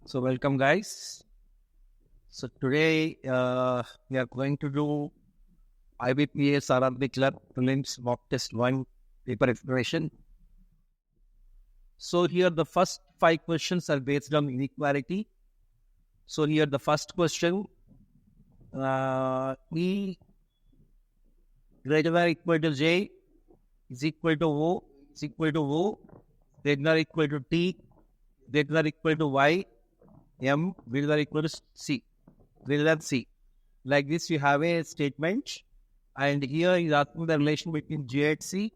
So welcome guys. So today we are going to do IBPS RRB Clerk Prelims Mock Test 1 paper exploration. So here the first 5 questions are based on inequality. So here the first question, E greater than or equal to J is equal to O is equal to O, greater than or equal to T, greater than or equal to Y, M greater than or equal to C, greater than C. Like this, you have a statement, and here is asking the relation between J and C,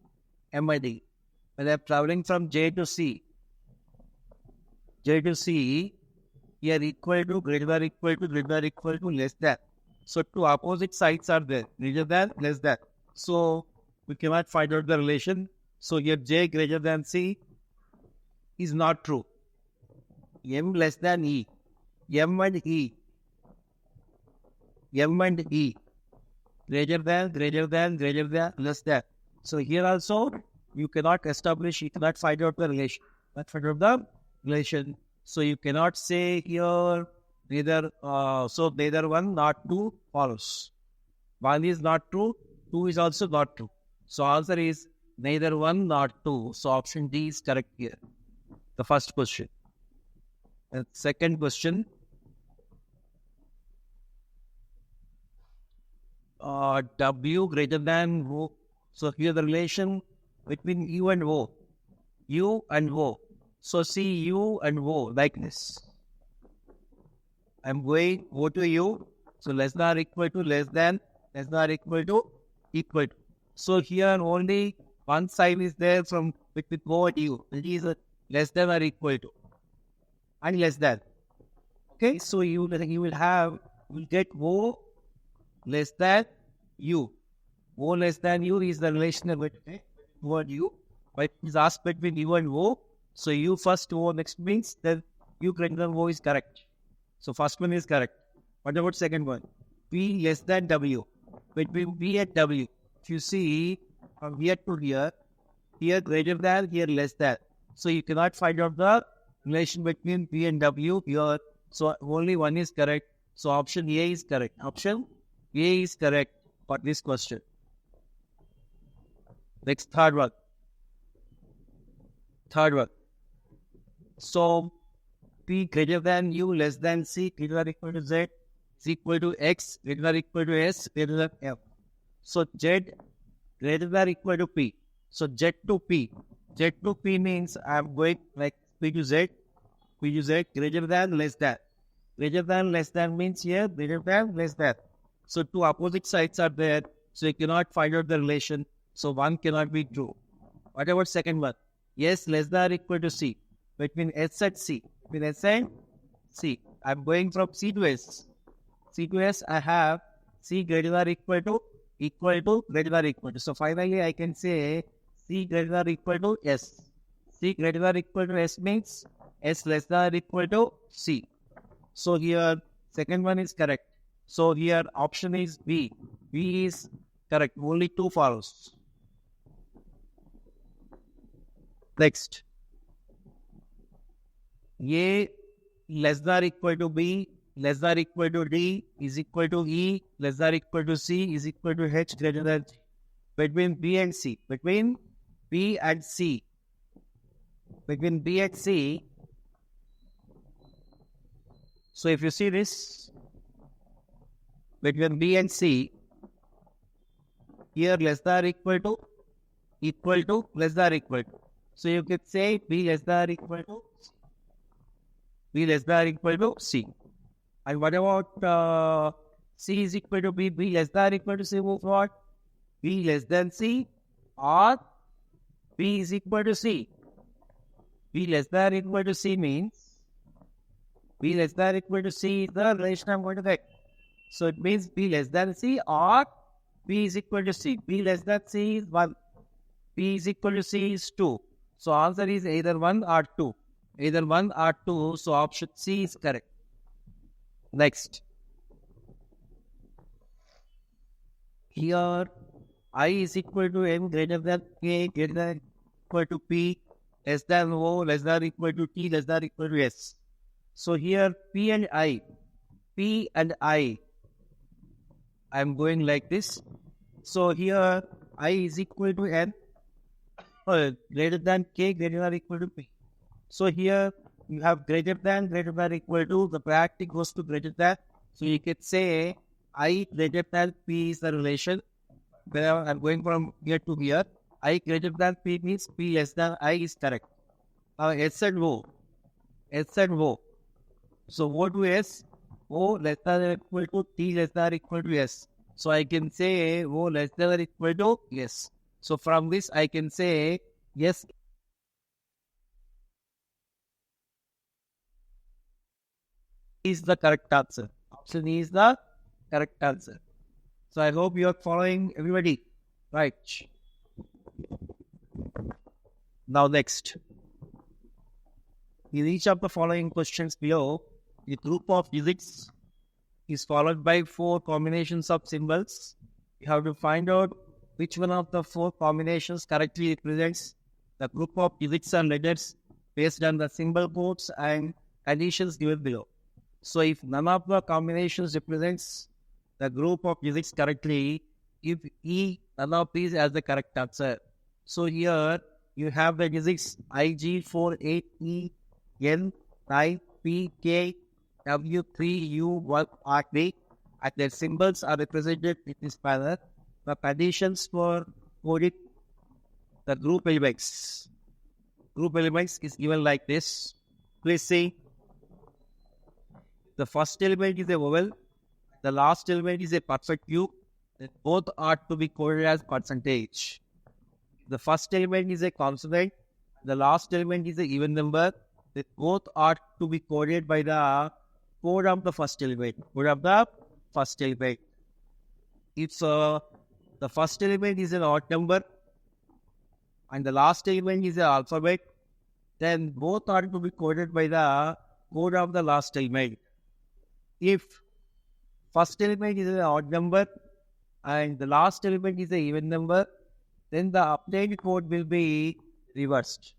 M and D. When they are traveling from J to C, here equal to, greater than or equal to, greater than or equal to, less than. So two opposite sides are there, greater than, less than. So we cannot find out the relation. So here J greater than C is not true. M less than E. M and E. Greater than, less than. So here also you cannot establish, you cannot find out the relation. So you cannot say here neither, so neither 1 nor 2 follows. 1 is not true, 2 is also not true. So answer is neither 1 nor 2. So option D is correct here. The first question. And second question. W greater than O. So here the relation between U and O. U and O. So see U and O like this. I'm going O to U. So less than or equal to, less than or equal to, equal to. So here only one side is there from between O and U. It is less than or equal to. And less than. Okay, so you will get O less than U. O less than U is the relation between O and U. But it is asked between U and O. So U first, O next means then U greater than O is correct. So first one is correct. What about second one? P less than W. Between P and W. If you see from here to here greater than, here less than. So you cannot find out the relation between P and W here. So only one is correct. So option A is correct. Option A is correct for this question. Next, third one. So P greater than U less than C greater than equal to Z is equal to X greater than equal to S greater than F. So Z greater than equal to P. So Z to P. Z to P means I am going like P to Z greater than, less than. Greater than, less than means here greater than, less than. So two opposite sides are there. So you cannot find out the relation. So one cannot be true. What about second one? S less than or equal to C. Between S and C. Between S and C. I am going from C to S. C to S I have C greater than or equal to, greater than or equal to. So finally I can say C greater than or equal to S. C greater than or equal to S means S less than or equal to C. So here second one is correct. So here option is B. B is correct. Only 2 follows. Next. A less than or equal to B, less than or equal to D is equal to E, less than or equal to C is equal to H greater than G. Between B and C. Between B and C. So if you see this, between B and C, here less than or equal to, less than or equal to. So you can say B less than or equal to C. B less than or equal to C. And what about C is equal to B? B less than or equal to C means what? B less than C or B is equal to C. B less than or equal to C means B less than or equal to C is the relation I'm going to get. So it means B less than C or B is equal to C. B less than C is 1. B is equal to C is 2. So answer is either 1 or 2. Either 1 or 2. So option C is correct. Next. Here I is equal to M greater than K greater than equal to P less than O less than equal to T less than equal to S. So here P and I, I'm going like this. So here I is equal to N, greater than K, greater than or equal to P. So here you have greater than equal to, the priority goes to greater than. So you can say I greater than P is the relation. Where I'm going from here to here. I greater than P means P less than I is correct. Now S and O. So O to S, O less than or equal to T less than or equal to S. So I can say O less than or equal to S. So from this I can say yes is the correct answer. Option E is the correct answer. So I hope you are following everybody. Right. Now next. In each of the following questions below, a group of digits is followed by 4 combinations of symbols. You have to find out which one of the 4 combinations correctly represents the group of digits and letters based on the symbol codes and conditions given below. So if none of the combinations represents the group of digits correctly, if E, none of these has the correct answer. So here you have the digits IG48E N 9 P K W 3 U 1 R D, and their symbols are represented in this manner. The conditions for coding the group elements. Group elements is given like this. Please see. The first element is a vowel. The last element is a perfect cube. Then both are to be coded as percentage. The first element is a consonant. The last element is an even number. Then both are to be coded by the code of the first element. If the first element is an odd number and the last element is an alphabet, then both are to be coded by the code of the last element. If first element is an odd number and the last element is an even number, then the obtained code will be reversed.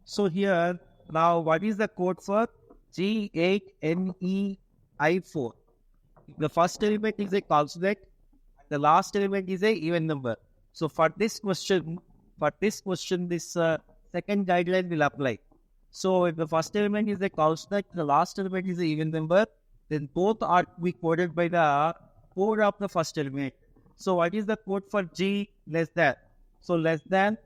So here, now what is the code for G8NEI4? The first element is a consonant, the last element is a even number. So for this question, this second guideline will apply. So if the first element is a consonant, the last element is an even number, then both are to be coded by the code of the first element. So what is the code for G less than? So less than,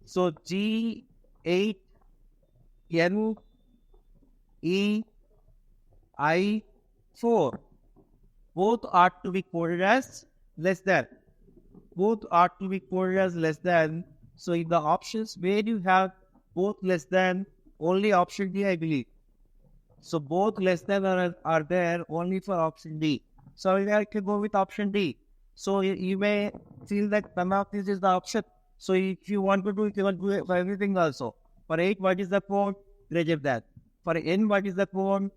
so G8NEI4. Both are to be coded as less than. So in the options where you have both less than, only option D I believe. So both less than are there only for option D. So I can go with option D. So you may feel that none of this is the option. So if you want to do it, you can do it for everything also. For 8, what is the code? Greater than. For N, what is the code?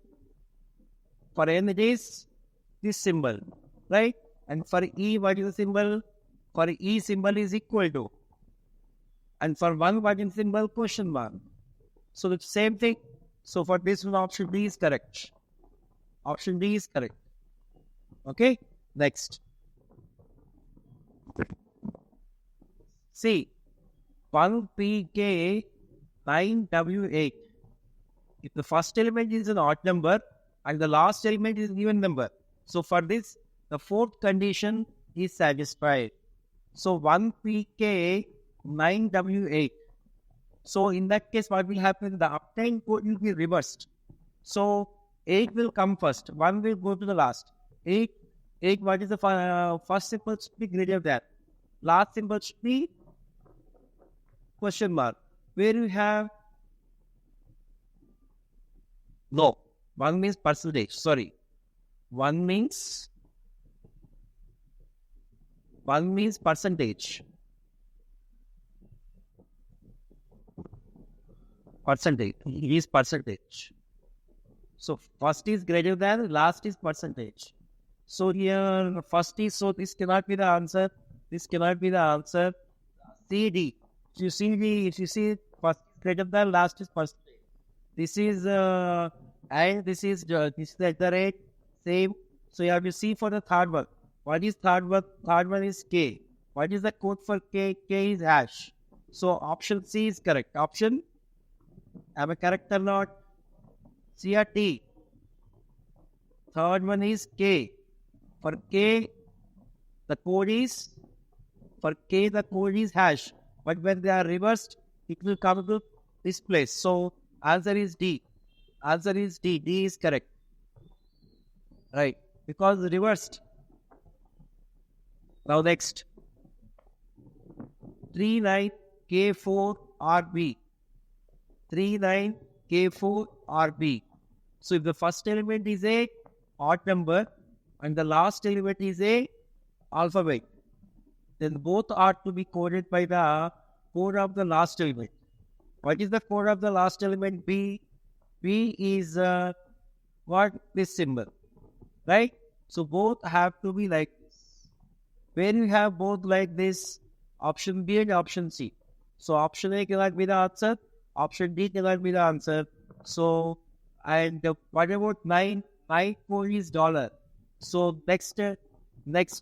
For N, it is this symbol, right? And for E, what is the symbol? For E, symbol is equal to. And for 1, what is symbol? Question mark. So the same thing. So for this one, option D is correct. Okay, next. See, 1PK9W8. If the first element is an odd number and the last element is an even number, so for this, the fourth condition is satisfied. So 1PK9W8. So in that case, what will happen? The obtained code will be reversed. So 8 will come first. 1 will go to the last. 8, what is the first symbol should be greater than. Last symbol should be question mark. Where you have, no, 1 means percentage. Sorry. 1 means percentage. Percentage. It is percentage. So first is greater than, last is percentage. So here first is, so this cannot be the answer. CD. If you see first is greater than, last is percentage. This is and this is the rate, same. So you have to see for the third one. What is third one? Third one is K. What is the code for K? K is hash. So option C is correct. Option, am I correct or not? C or T? Third one is K. For K, the code is, for K the code is hash. But when they are reversed, it will come to this place. So answer is D. Answer is D. D is correct. Right. Because reversed. Now next. 39K4RB. 39K4RB. So if the first element is a odd number and the last element is a alphabet, then both are to be coded by the code of the last element. What is the code of the last element? B. B is what? This symbol. Right? So both have to be like this. When you have both like this, option B and option C. So option A cannot be the answer. Option D cannot be the answer. So, and what about 9? 9 code is dollar. So next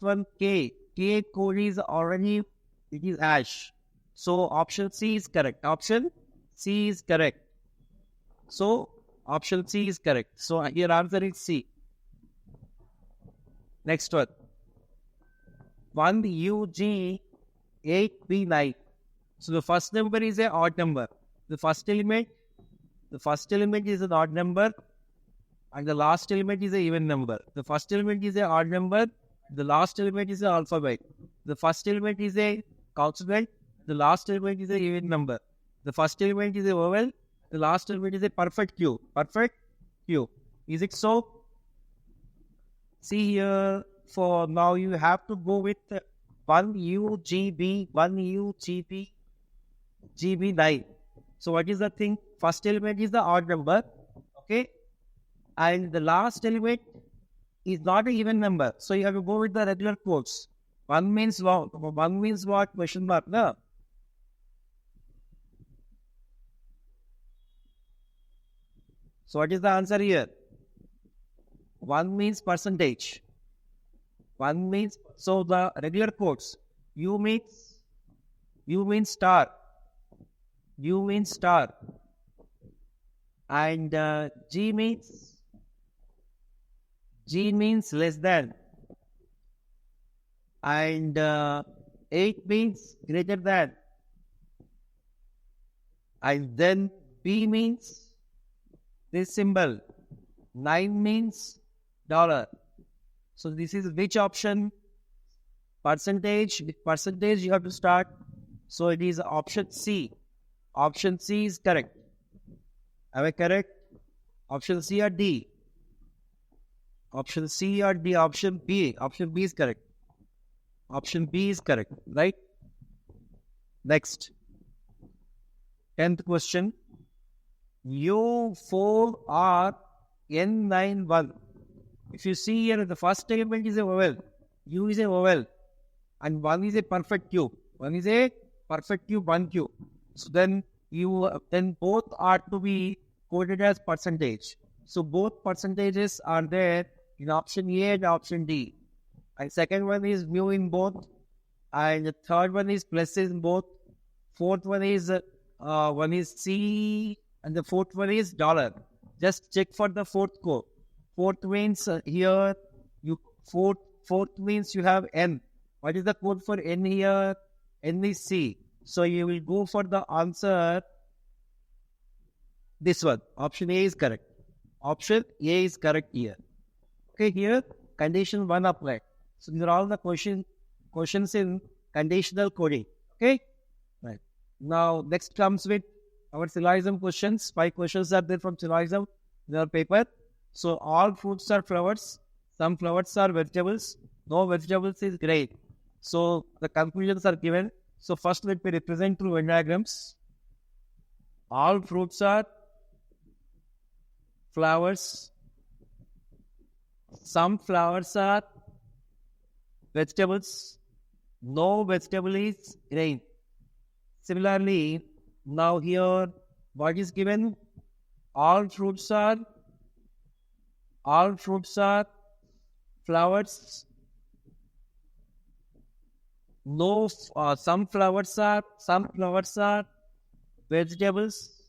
one, K. K code is already, it is hash. So option C is correct. Option C is correct. So option C is correct. So your answer is C. Next one. 1UG8B9. So the first number is an odd number. The first element is an odd number and the last element is an even number. The first element is an odd number. The last element is an alphabet. The first element is a consonant. The last element is an even number. The first element is a vowel. The last element is a perfect Q. Perfect Q. Is it so? See here, for now you have to go with 1UGB9. So what is the thing? First element is the odd number. Okay. And the last element is not an even number. So you have to go with the regular quotes. One means what? One means what? Question mark. No. So what is the answer here? One means percentage. One means, so the regular quotes. U means star. U means star. And G means less than. And 8 means greater than. And then P means this symbol. 9 means dollar. So this is which option? Percentage. With percentage you have to start. So it is option C. Option C is correct. Am I correct? Option C or D? Option C or D? Option B. Option B is correct. Option B is correct. Right? Next. 10th question. U4RN91. If you see here, the first element is a vowel. U is a vowel. And 1 is a perfect Q. 1 is a perfect Q, 1 Q. So then both are to be coded as percentage. So both percentages are there in option A and option D. And second one is mu in both. And the third one is pluses in both. Fourth one is C and the fourth one is dollar. Just check for the fourth code. Fourth means here, fourth means you have N. What is the code for N here? N is C. So you will go for the answer, this one. Option A is correct. Option A is correct here. Okay, here condition 1 applied. So these are all the questions in conditional coding. Okay, right. Now next comes with our syllogism questions. 5 questions are there from syllogism in our paper. So all fruits are flowers. Some flowers are vegetables. No vegetables is great. So the conclusions are given. So first let me represent through Venn diagrams. All fruits are flowers. Some flowers are vegetables. No vegetable is grain. Similarly, now here what is given? All fruits are All fruits are flowers. No, some flowers are vegetables.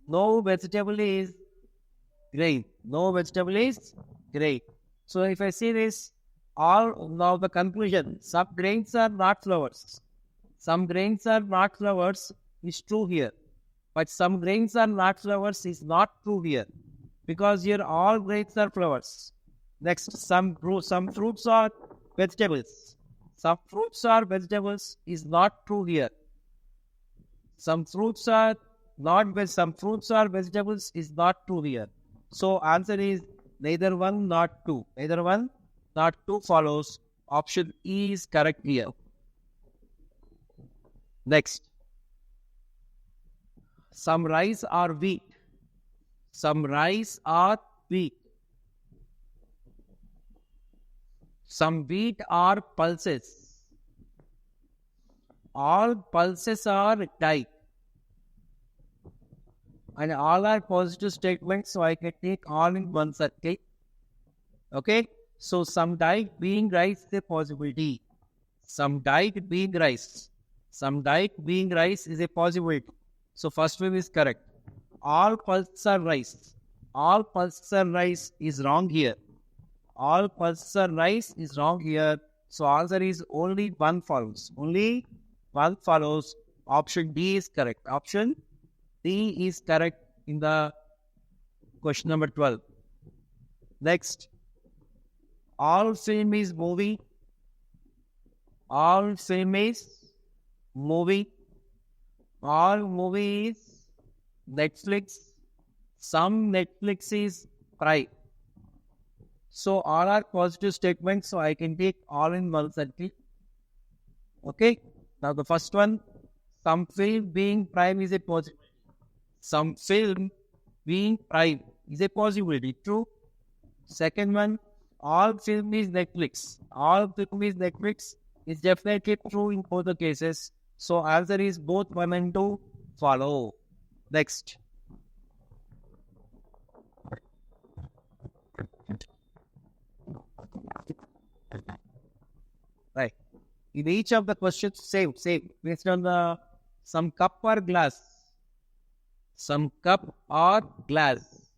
No vegetable is grain. No vegetable is grain. So if I say this, all now the conclusion, some grains are not flowers. Some grains are not flowers is true here. But some grains are not flowers is not true here. Because here all grains are flowers. Next, some fruits are vegetables. Some fruits are vegetables is not true here. Some fruits are some fruits are vegetables is not true here. So answer is neither one, not two. Neither one, not two follows. Option E is correct here. Next. Some rice are wheat. Some rice are wheat. Some wheat are pulses. All pulses are dye. And all are positive statements, so I can take all in one circle. Okay? So some diet being rice is a possibility. Some diet being rice. Some diet being rice is a possibility. So first one is correct. All pulses are rice. All pulses are rice is wrong here. All pulses are rice is wrong here. So answer is only one follows. Only one follows. Option D is correct. Option D is correct in the question number 12. Next. All film is movie. All film is movie. All movie is Netflix. Some Netflix is Prime. So all are positive statements, so I can take all in one circle. Okay. Now the first one, some film being Prime is a possibility. Some film being Prime is a possibility. True. Second one, all film is Netflix. All film is Netflix is definitely true in both the cases. So answer is both 1 and 2 follow. Next. Right. In each of the questions, same. Based on the some cup or glass. Some cup or glass.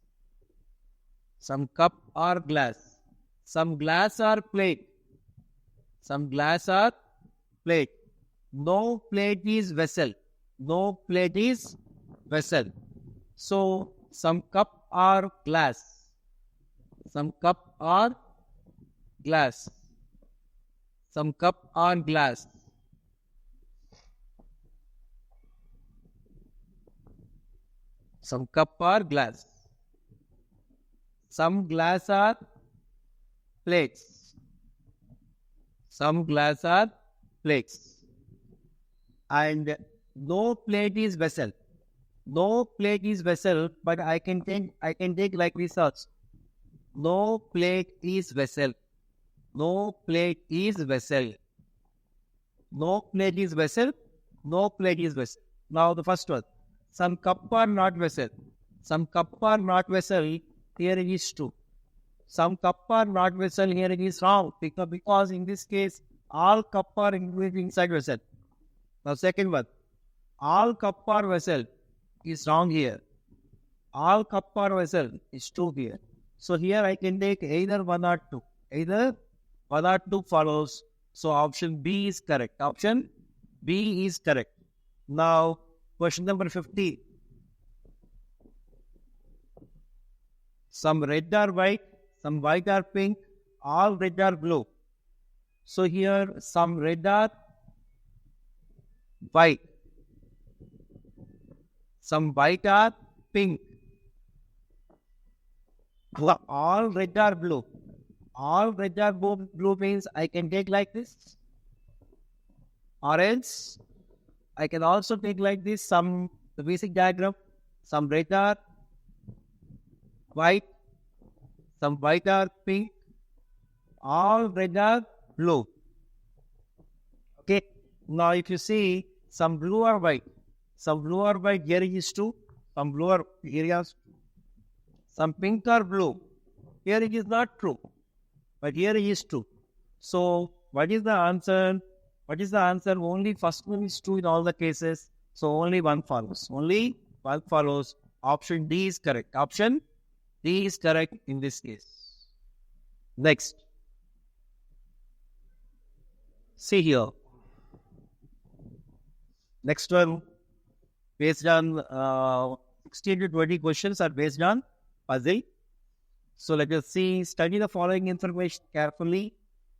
Some cup or glass. Some glass or plate. Some glass or plate. No plate is vessel. No plate is vessel. So some cup or glass. Some cup or glass. Some cup or glass. Some cup or glass. Some glass or plates. Some glass or plates. And no plate is vessel. No plate is vessel, but I can take like this also. No plate is vessel. No plate is vessel. No plate is vessel. No plate is vessel. Now the first one. Some cup are not vessel. Some cup are not vessel. Here it is true. Some cup are not vessel. Here it is wrong. Because in this case, all cup are inside vessel. Now second one. All cup or vessel is wrong here. All cup or vessel is true here. So here I can take either 1 or 2. Either 1 or 2 follows. So option B is correct. Option B is correct. Now question number 50. Some red or white, some white or pink, all red or blue. So here some red or white, some white or pink, all red or blue. All red or blue means I can take like this. Or else I can also take like this, the basic diagram, some red or white, some white or pink, all red or blue. Okay. Now if you see some blue or white, here is 2, some blue or areas, some pink or blue, Here it is not true, but here it is true. So what is the answer? What is the answer? Only first one is true in all the cases. So only one follows. Only one follows. Option D is correct. Option D is correct in this case. Next. See here. Next one, based on 16 to 20 questions are based on puzzle. So let us see, study the following information carefully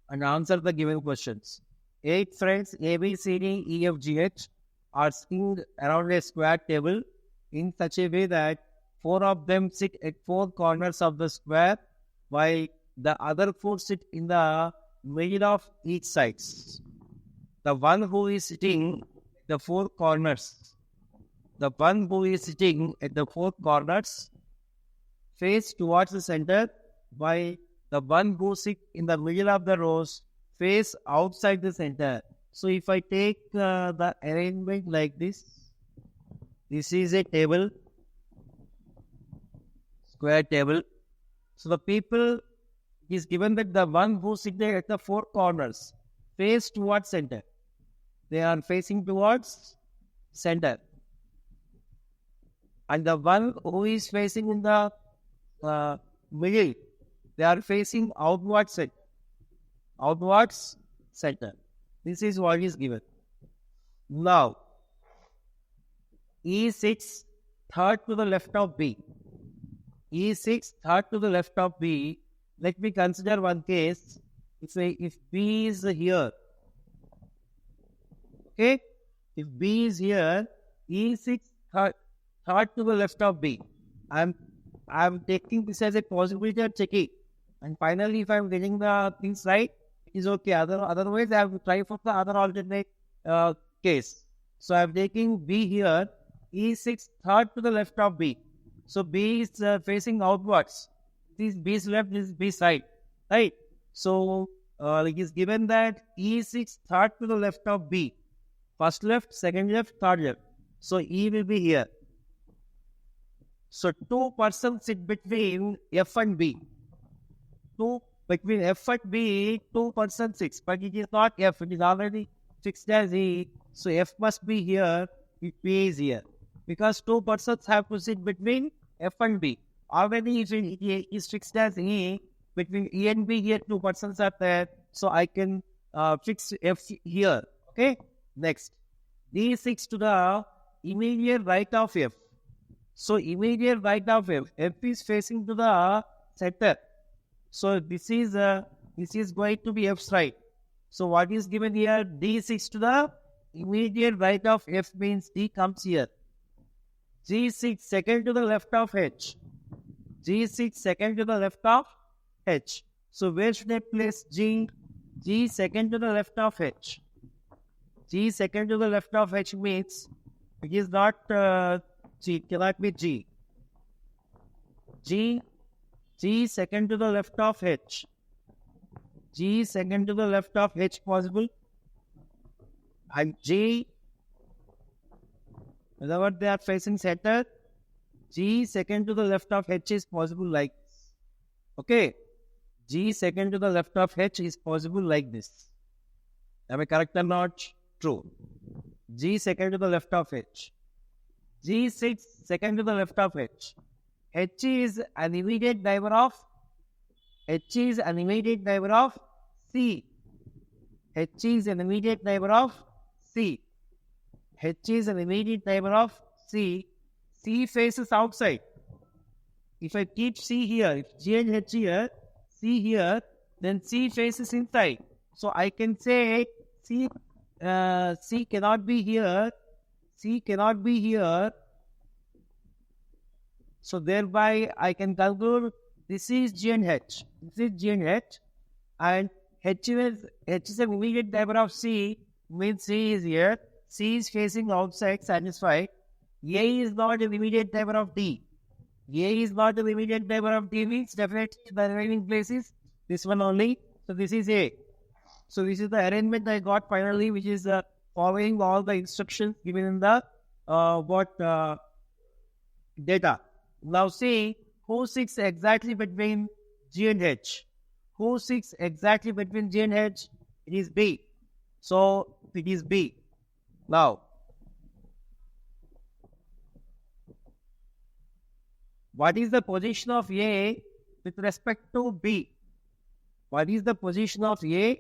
and answer the given questions. 8 friends A, B, C, D, E, F, G, H are sitting around a square table in such a way that 4 of them sit at 4 corners of the square while the other 4 sit in the middle of each side. The one who is sitting at the 4 corners, face towards the center, while the one who sits in the middle of the rows face outside the center. So if I take the arrangement like this is a table, square table. So the people is given that the one who sits there at the 4 corners face towards center. They are facing towards center. And the one who is facing in the middle, they are facing outwards center. This is what is given. Now, E sits third to the left of B. E sits third to the left of B. Let me consider one case. If B is here, okay? If B is here, E sits third to the left of B. I'm taking this as a possibility of checking. And finally, if I'm getting the things right, it is okay. Otherwise, I have to try for the other alternate case. So I'm taking B here. E sits third to the left of B. So B is facing outwards. This is B's left, this is B's side. Right? So it is given that E sits third to the left of B. First left, second left, third left. So E will be here. So 2 persons sit between F and B. Between F and B, 2 persons sit. But it is not F, it is already fixed as E. So F must be here, if B is here. Because 2 persons have to sit between F and B. Already if it is fixed as E, between E and B here 2 persons are there. So I can fix F here. Okay? Next. D sits to the immediate right of F. So immediate right of F. F is facing to the center. So this is going to be F's right. So what is given here? D sits to the immediate right of F means D comes here. G sits second to the left of H. G sits second to the left of H. So where should I place G? G second to the left of H. G second to the left of H means it is not G, cannot be G. G second to the left of H. G second to the left of H possible. And G, whenever they are facing center, G second to the left of H is possible like this. Okay. G second to the left of H is possible like this. Am I correct or not? True. G second to the left of H. G sits second to the left of H. H is an immediate neighbor of C. H is an immediate neighbor of C. H is an immediate neighbor of C. C faces outside. If I keep C here, if G and H here, C here, then C faces inside. So I can say C cannot be here. C cannot be here. So thereby I can conclude this is G and H. This is G and H. And H is an immediate neighbor of C, means C is here. C is facing outside, satisfied. A is not an immediate neighbor of D. A is not an immediate neighbor of D means definitely the remaining place is this one only. So this is A. So this is the arrangement I got finally, which is following all the instructions given in the data. Now see who sits exactly between G and H. Who sits exactly between G and H? It is B. So it is B. Now, what is the position of A with respect to B? What is the position of A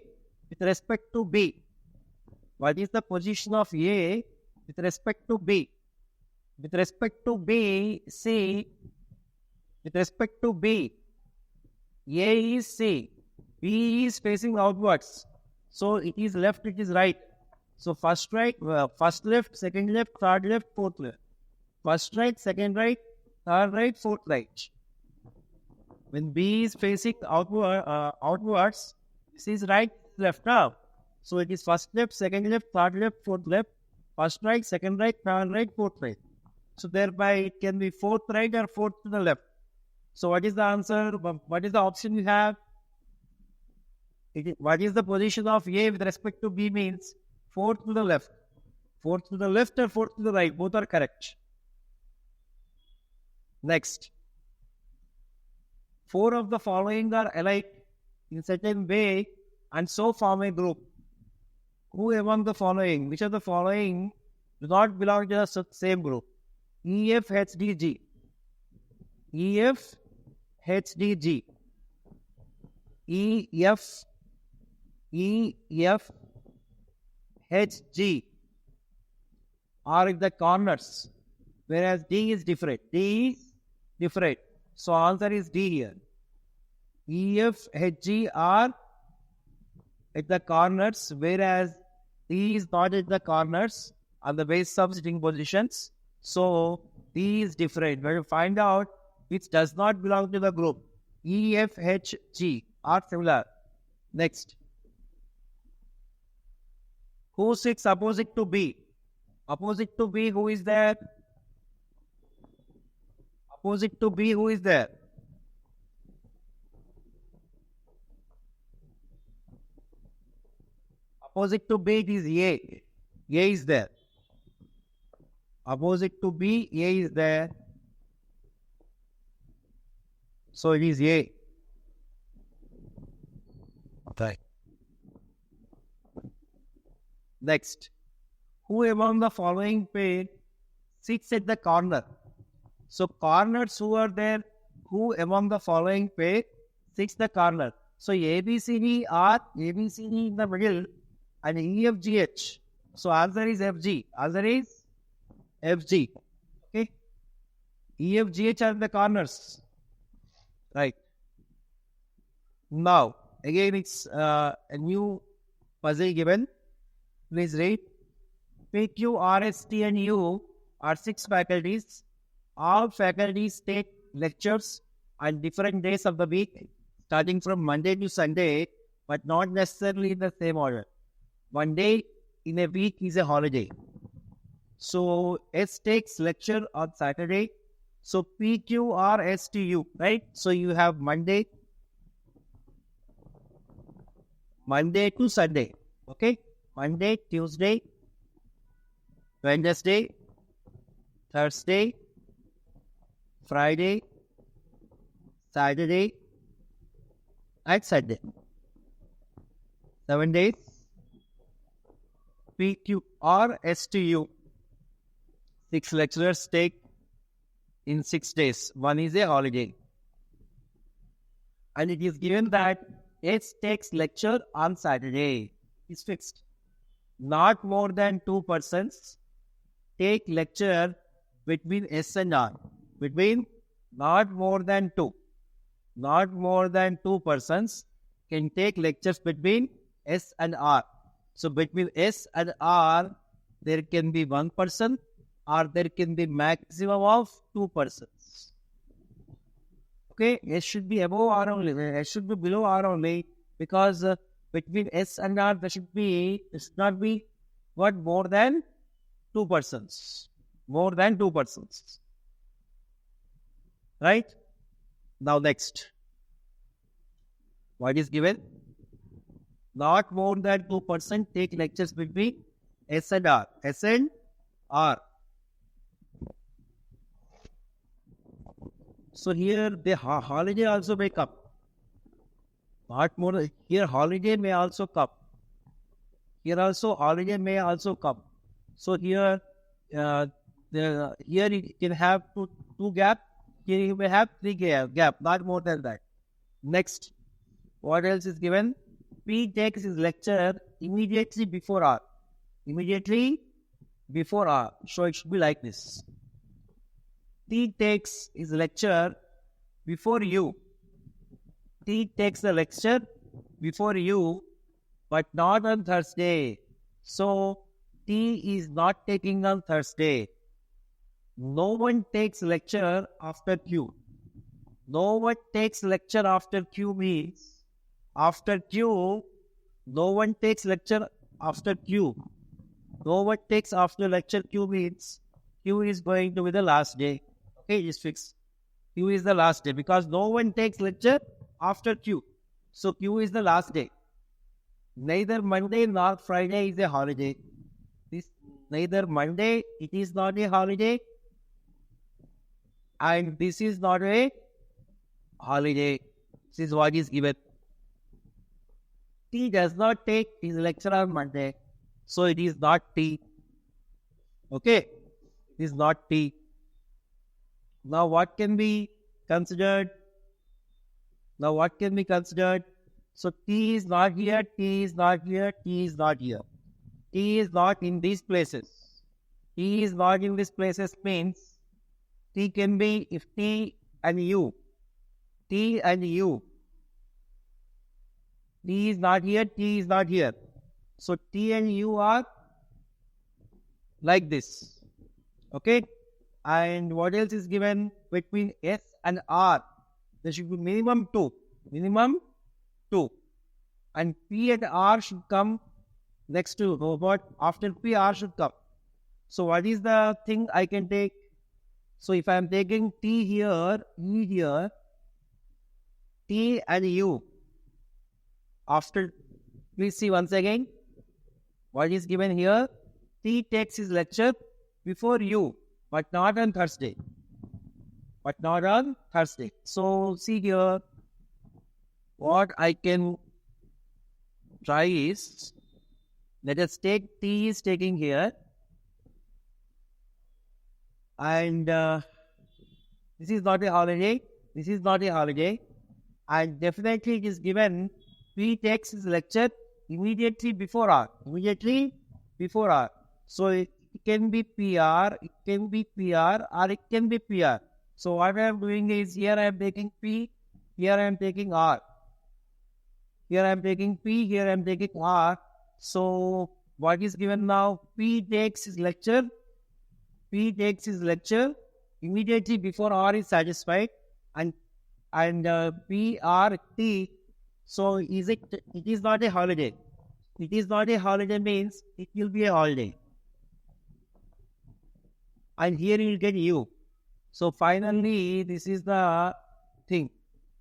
with respect to B? What is the position of A with respect to B? With respect to B, C, with respect to B, A is C, B is facing outwards. So it is left, it is right. So first right, first left, second left, third left, fourth left. First right, second right, third right, fourth right. When B is facing outwards, this is right, left now. So it is first left, second left, third left, fourth left, first right, second right, third right, fourth right. So thereby it can be fourth right or fourth to the left. So what is the answer? What is the option you have? What is the position of A with respect to B means fourth to the left. Fourth to the left or fourth to the right, both are correct. Next. 4 of the following are alike in certain way and so form a group. Who among the following, which of the following do not belong to the same group? E, F, H, D, G. E, F, H, D, G. E, F, H, G are in the corners, whereas D is different. D is different. So answer is D here. E, F, H, G are at the corners, whereas D is not at the corners on the basis of sitting positions. So D is different. When you find out which does not belong to the group, E, F, H, G are similar. Next. Who sits opposite to B? Opposite to B, who is there? Opposite to B, who is there? Opposite to B, it is A. A is there. Opposite to B, A is there. So it is A. Okay. Next. Who among the following pair sits at the corner? So corners who are there, who among the following pair sits the corner? So ABCD are ABCD in the middle and EFGH. So answer is FG. Answer is FG. Okay. EFGH are the corners. Right. Now, again it's a new puzzle given. Please read. P, Q, R, S, T and U are 6 faculties. All faculties take lectures on different days of the week, starting from Monday to Sunday, but not necessarily in the same order. One day in a week is a holiday. So S takes lecture on Saturday. So P, Q, R, S, T, U, right? So you have Monday to Sunday. Okay? Monday, Tuesday, Wednesday, Thursday, Friday, Saturday, and Sunday. 7 days. P, Q, R, S, T, U. 6 lecturers take in 6 days. One is a holiday. And it is given that S takes lecture on Saturday. It's fixed. Not more than 2 persons take lecture between S and R. Between not more than 2. Not more than 2 persons can take lectures between S and R. So between S and R, there can be 1 person or there can be maximum of 2 persons. Okay, S should be above R only. S should be below R only because between S and R, there should not be what more than 2 persons. More than 2 persons. Right? Now next. What is given? Not more than 2 persons take lectures between S and R. S and R. So here the holiday also may come. Not more. Here holiday may also come. Here also holiday may also come. So here, here you can have two gap. Here you may have three gap, not more than that. Next, what else is given? P takes his lecture immediately before R. Immediately before R. So it should be like this. T takes his lecture before you. T takes the lecture before you, but not on Thursday. So T is not taking on Thursday. No one takes lecture after Q. No one takes lecture after Q means after Q, no one takes lecture after Q. No one takes after lecture Q means Q is going to be the last day. Okay, it's fixed. Q is the last day because no one takes lecture after Q. So Q is the last day. Neither Monday nor Friday is a holiday. Neither Monday, it is not a holiday. And this is not a holiday. This is what is given. T does not take his lecture on Monday. So it is not T. Okay. It is not T. Now what can be considered? So T is not here, T is not here, T is not here. T is not in these places. T is not in these places means T can be if T and U. T and U. T is not here, T is not here. So T and U are like this. Okay. And what else is given between S and R? There should be minimum 2. Minimum 2. And P and R should come next to what? After P, R should come. So what is the thing I can take? So if I am taking T here, E here, T and U. After, please see once again. What is given here? T takes his lecture before U, but not on Thursday. So see here, what I can try is, let us take T is taking here. And this is not a holiday. And definitely it is given P takes his lecture immediately before R. So it can be PR, or it can be PR. So what I am doing is here I am taking P, here I am taking R. Here I am taking P, here I am taking R. So what is given now? P takes his lecture immediately before R is satisfied, and P, R, T. So it is not a holiday. It is not a holiday means it will be a holiday. And here you will get U. So finally, this is the thing.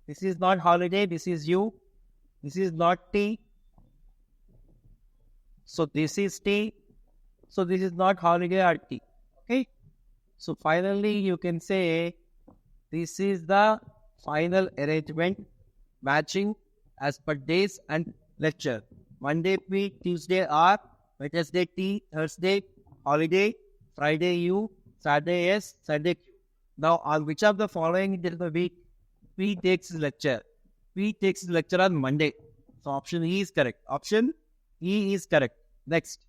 This is not holiday, this is U. This is not T. So this is T. So this is not holiday or T. Okay. So finally, you can say this is the final arrangement matching as per days and lecture. Monday P, Tuesday R, Wednesday T, Thursday holiday, Friday U, Saturday S, Sunday Q. Now on which of the following days of the week P takes his lecture? P takes his lecture on Monday. So option E is correct. Next.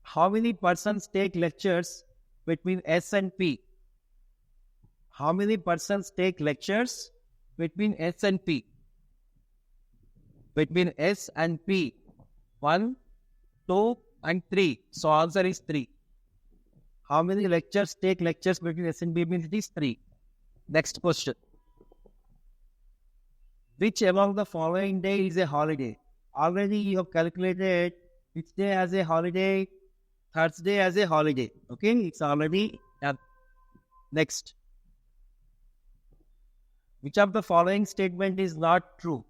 How many persons take lectures between S and P? Between S and P. Between S and P. 1, 2, and 3. So answer is 3. How many lectures take lectures between S and P means it is 3. Next question. Which among the following day is a holiday? Already you have calculated which day as a holiday, Thursday as a holiday. Okay, it's already done. Next. Which of the following statement is not true?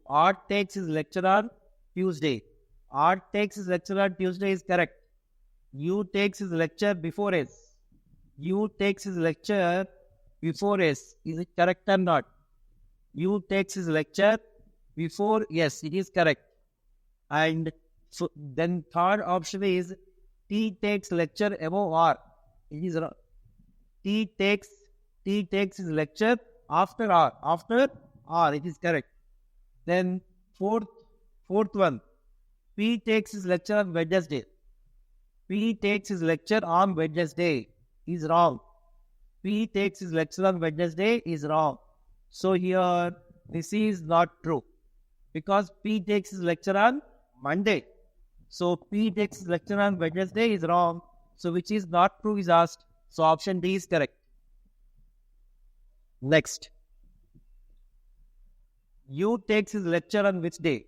Art takes his lecture on Tuesday. Is correct. U takes his lecture before S. before S. Is it correct or not? U takes his lecture before S. It is correct. And so then third option is T takes lecture above R. It is wrong. T takes his lecture after R. After R. It is correct. Then fourth one. P takes his lecture on Wednesday. P takes his lecture on Wednesday is wrong. P takes his lecture on Wednesday is wrong. So here, this is not true. Because P takes his lecture on Monday. So P takes his lecture on Wednesday is wrong. So which is not true is asked. So option D is correct. Next. U takes his lecture on which day?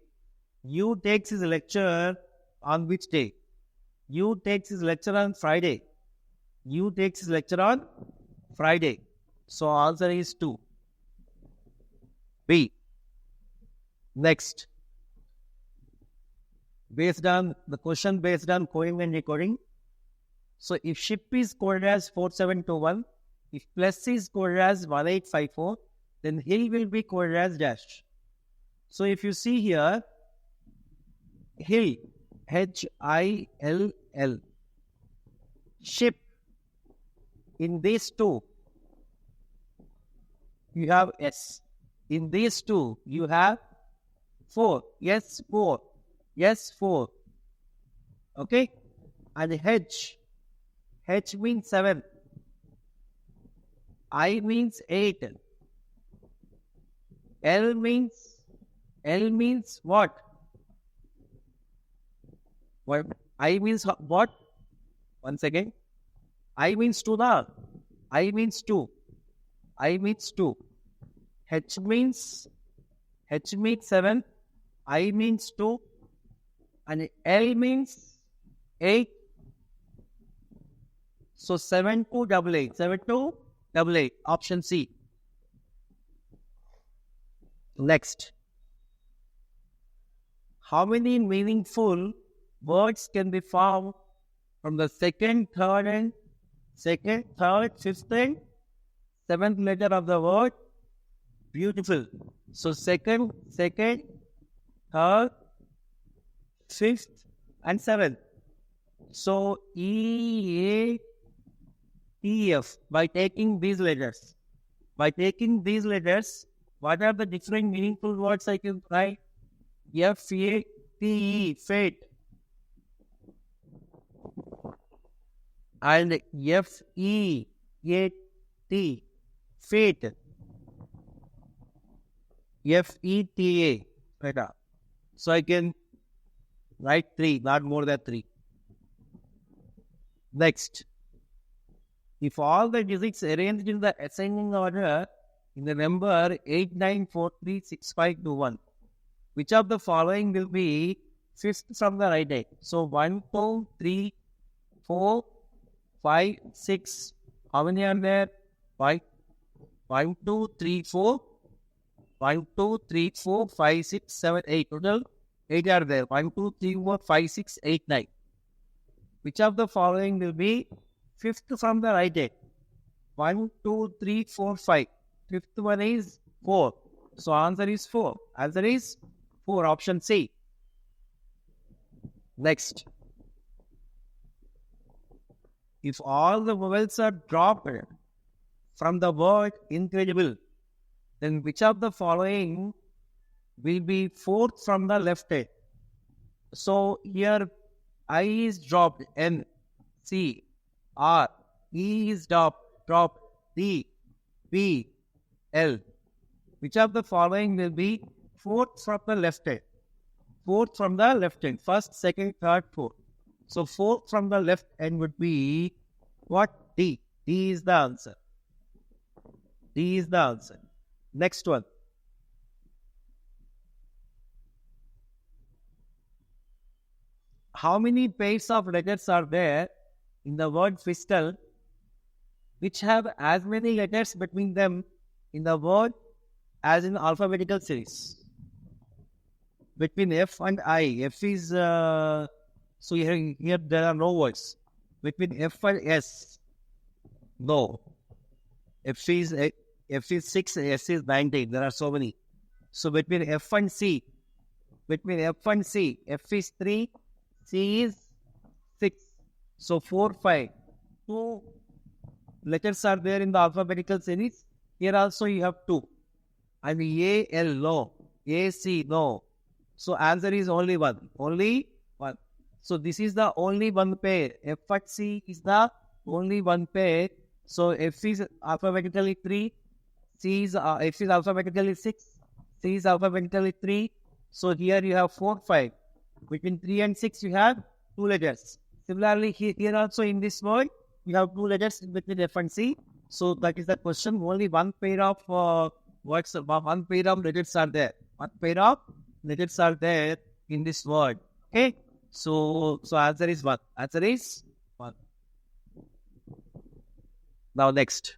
U takes his lecture on which day? U takes his lecture on Friday. U takes his lecture on Friday. So answer is 2. B. Next. Based on the question based on coding and decoding. So if ship is coded as 4721, if plus is coded as 1854, then hill will be coded as dash. So if you see here, hill, H-I-L-L, ship, in these two, you have S. In these two, you have 4. Yes, 4. Yes, 4. Okay? And H means 7. I means 8. L means what? What? I means what? Once again. I means 2 now. I means 2. I means 2. H means 7. I means 2. And L means 8. So 7 to 88. 7 to 88. Option C. Next. How many meaningful words can be formed from the second, third, fifth, and seventh letter of the word? Beautiful. So second, third, fifth, and seventh. So E, A, T, F. By taking these letters, what are the different meaningful words I can write? F, A, T, E, fate. And F, E, A, T, fate. F, E, T, A. Feta. So I can write 3, not more than 3. Next. If all the digits arranged in the ascending order in the number 89436521, which of the following will be fifth from the right hand? So 1, 2, 3, 4, 5, 6. How many are there? 5. 1, 2, 3, 4. 1, 2, 3, 4, 5, 6, 7, 8. Total 8 are there. 1, 2, 3, 4, 5, 6, 8, 9. Which of the following will be fifth from the right hand? 1, 2, 3, 4, 5. Fifth one is 4. So answer is 4. Answer is 4. Option C. Next. If all the vowels are dropped from the word incredible, then which of the following will be fourth from the left hand? So here I is dropped, N, C, R, E is dropped, D, P, L. Which of the following will be fourth from the left hand? Fourth from the left hand. First, second, third, fourth. So fourth from the left hand would be what? D. D is the answer. D is the answer. Next one. How many pairs of letters are there in the word fiscal which have as many letters between them in the word as in alphabetical series? Between F and I. F is, so here there are no words. Between F and S, no. F is 6, S is 19. There are so many. So between F and C, F is 3, C is 6. So 4, 5. 2 letters are there in the alphabetical series. Here also you have 2. And A, L, no. A, C, no. So answer is only 1. Only 1. So this is the only one pair. F and C is the only one pair. So F is alphabetically 3. F is alphabetically 6. C is alphabetically 3. So here you have 4, 5. Between 3 and 6 you have 2 letters. Similarly, here also in this word, you have 2 letters between F and C. So that is the question. Only one pair of words, one pair of letters are there. One pair of letters are there in this word. Okay. So answer is 1. Answer is 1. Now next.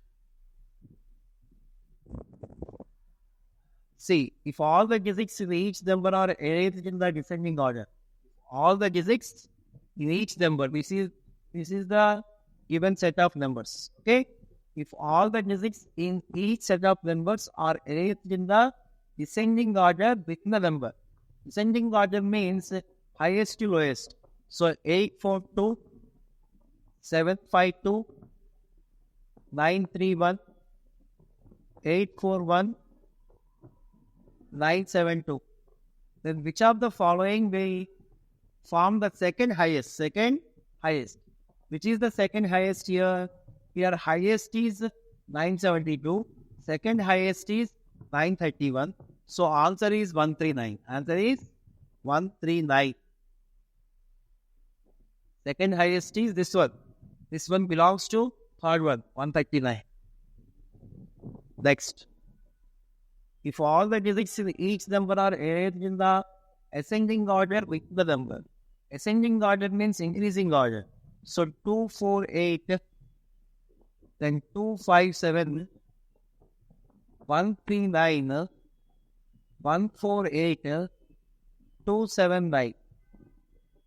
See, if all the digits in each number are arranged in the descending order, all the digits in each number, this is the given set of numbers. Okay, if all the digits in each set of numbers are arranged in the descending order within the number. Descending order means highest to lowest. So 842, 752, 931, 841. 972. Then which of the following will form the second highest? Second highest. Which is the second highest here? Here highest is 972. Second highest is 931. So answer is 139. Answer is 139. Second highest is this one. This one belongs to third one, 139. Next. If all the digits in each number are arranged in the ascending order with the number. Ascending order means increasing order. So 248, then 257, 139, 148, 279.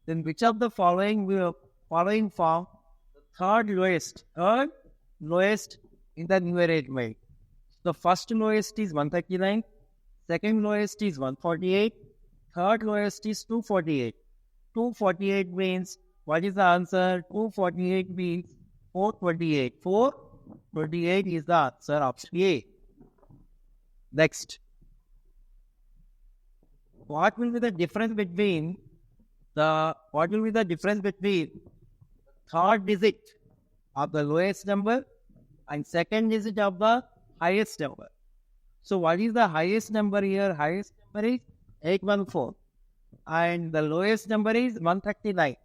Then which of the following form the third lowest in the new arrangement? The first lowest is 139, second lowest is 148, third lowest is 248. 248 means, what is the answer? 248 means 428. 428 is the answer, option A. Next. What will be the difference between the third digit of the lowest number and second digit of the highest number? So what is the highest number here? Highest number is 814 and the lowest number is 139.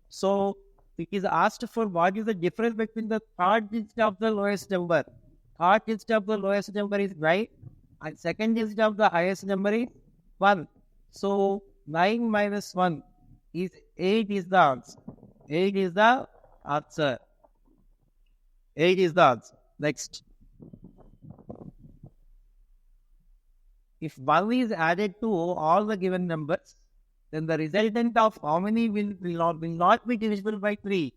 So it is asked for what is the difference between the third digit of the lowest number. Third digit of the lowest number is 9 and second digit of the highest number is 1. So 9 minus 1 is 8 is the answer. 8 is the answer. 8 is the answer. Next. If 1 is added to all the given numbers, then the resultant of how many will not be divisible by 3.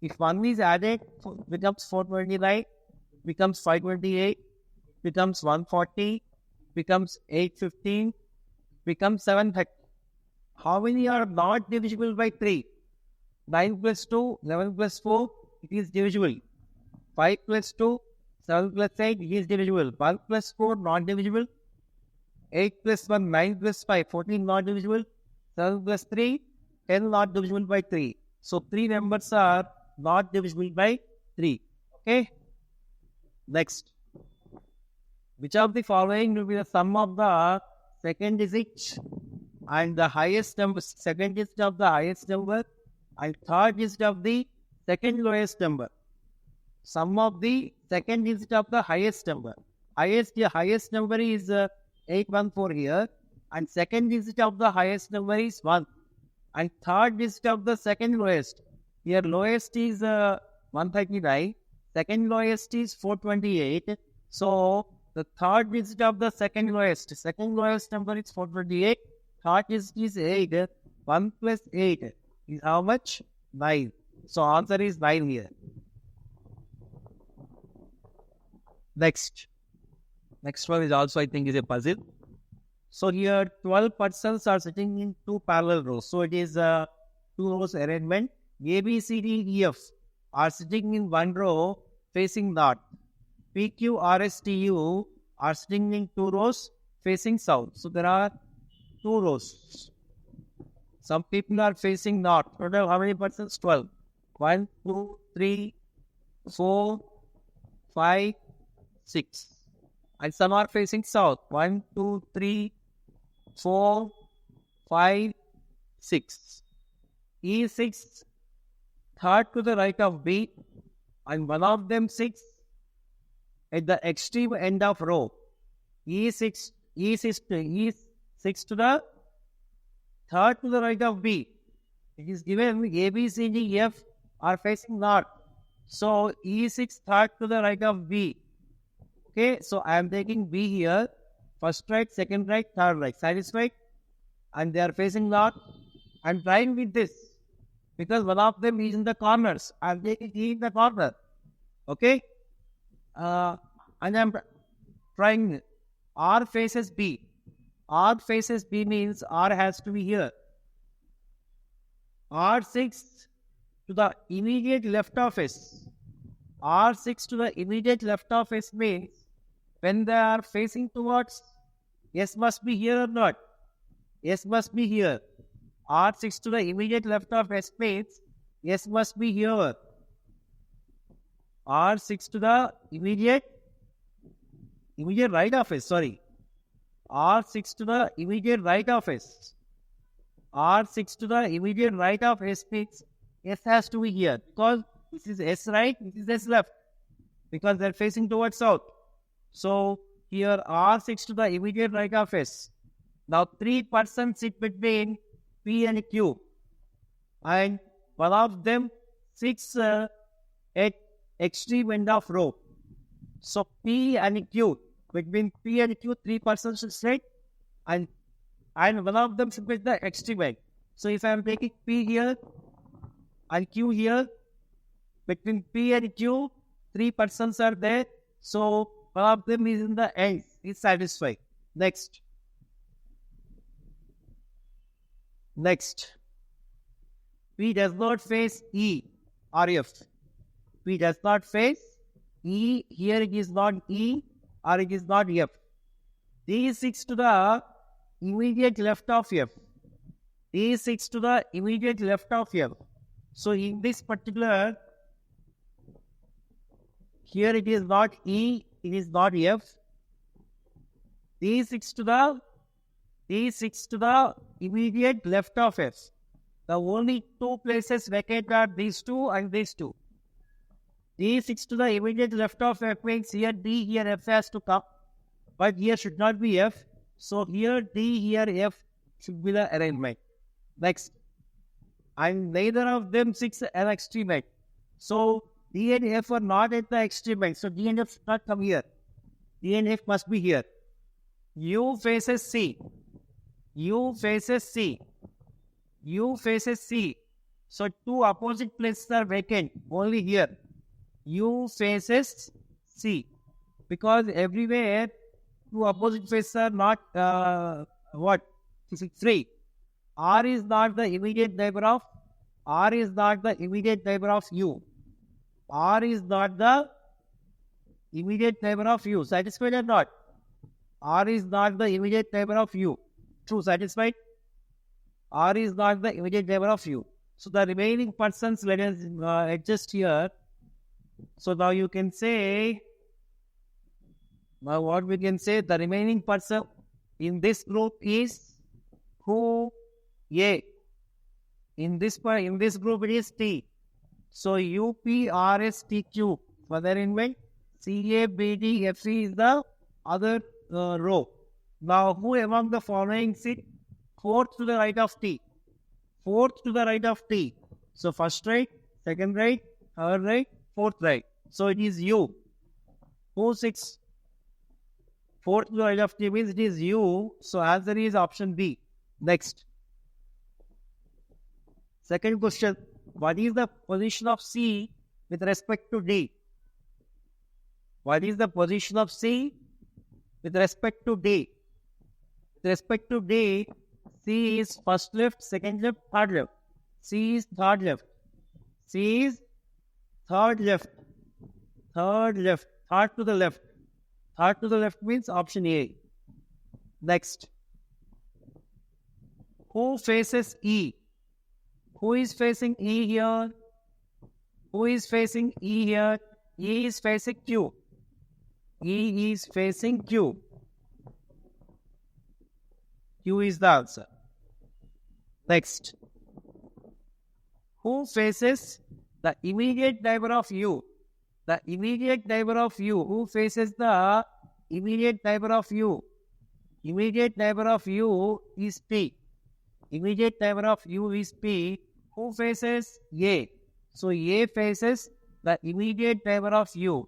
If 1 is added, becomes 429, becomes 528, becomes 140, becomes 815, becomes 730. How many are not divisible by 3? 9 plus 2, 11 plus 4, it is divisible. 5 plus 2, 7 plus 8, it is divisible. 1 plus 4, not divisible. 8 plus 1, 9 plus 5, 14 not divisible. 7 plus 3, 10 not divisible by 3. So 3 numbers are not divisible by 3. Okay. Next. Which of the following will be the sum of the second digit and the highest number, second digit of the highest number and third digit of the second lowest number? Sum of the second digit of the highest number. Highest number is 814 here, and second digit of the highest number is 1, and third digit of the second lowest. Here lowest is 139, second lowest is 428. So the third digit of the second lowest number is 428. Third digit is 8. 1 plus 8 is how much? 9. So answer is 9 here. Next one is also, I think, is a puzzle. So here 12 persons are sitting in two parallel rows. So it is two rows arrangement. A, B, C, D, E, F are sitting in one row facing north. P, Q, R, S, T, U are sitting in two rows facing south. So there are two rows. Some people are facing north. Total how many persons? 12. 1, 2, 3, 4, 5, 6. And some are facing south. 1, 2, 3, 4, 5, 6. E6, third to the right of B, and one of them 6 at the extreme end of row. E6 to the third to the right of B. It is given A, B, C, D, F are facing north. So E6 third to the right of B. Okay, so I am taking B here. First right, second right, third right. Satisfied? And they are facing north. I am trying with this because one of them is in the corners. I am taking E in the corner. Okay? And I am trying. R faces B. R faces B means R has to be here. R6 to the immediate left of S. R6 to the immediate left of S means when they are facing towards S must be here or not? S must be here. R6 to the immediate left of S means S must be here. R6 to the immediate right of S, sorry. R6 to the immediate right of S. R6 to the immediate right of S means S has to be here because this is S right, this is S left because they are facing towards south. So here R6 to the immediate right of S. Now 3 persons sit between P and Q and one of them sits at extreme end of row. So P and Q, between P and Q, 3 persons should sit and one of them should be the extreme end. So if I am taking P here and Q here, between P and Q, 3 persons are there. So one of them is in the end, is satisfied. Next. P does not face E or F. P does not face E. Here it is not E or it is not F. D6 to the immediate left of F. D6 to the immediate left of F. So in this particular, here it is not E, it is not F. D6 to the immediate left of F. The only two places vacant are these two and these two. D6 to the immediate left of F means here D, here F has to come. But here should not be F. So here D, here F should be the arrangement. Next. And neither of them sits an extreme end. So D and F are not at the extreme end. So D and F should not come here. D and F must be here. U faces C. U faces C. U faces C. So two opposite places are vacant. Only here. U faces C. Because everywhere two opposite faces are not free. R is not the immediate neighbor of U. R is not the immediate neighbor of U. Satisfied or not? R is not the immediate neighbor of U. True, satisfied? R is not the immediate neighbor of U. So the remaining persons, let us adjust here. So now you can say, now what we can say, the remaining person in this group is who? A. In this group it is T. So U, P, R, S, T, Q. Further arrangement, C, A, B, D, F, C is the other row. Now who among the following sit fourth to the right of T? Fourth to the right of T. So first right, second right, third right, fourth right. So it is U. Who sits fourth to the right of T means it is U. So answer is option B. Next. Second question. What is the position of C with respect to D? What is the position of C with respect to D? With respect to D, C is first left, second left, third left. C is third left. C is third left. Third left. Third to the left. Third to the left means option A. Next. Who faces E? Who is facing E here? Who is facing E here? E is facing Q. E is facing Q. Q is the answer. Next. Who faces the immediate neighbor of U? The immediate neighbor of U. Who faces the immediate neighbor of U? Immediate neighbor of U is P. Immediate neighbor of U is P. Who faces A? So A faces the immediate neighbor of U.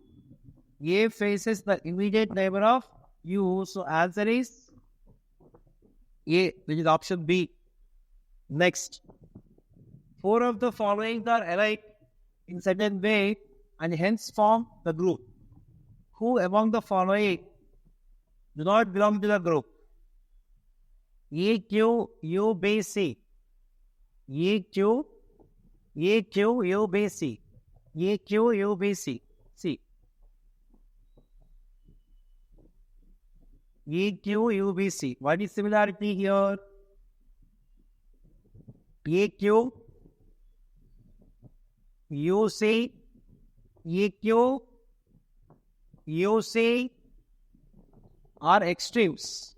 A faces the immediate neighbor of U. So answer is A, which is option B. Next. 4 of the following are alike in certain way and hence form the group. Who among the following do not belong to the group? EQ, U, B, C. EQ, U, B, C. EQ, U, B, C. C. EQ, U, B, C. What is similarity here? EQ, U, C. EQ, U, C are extremes,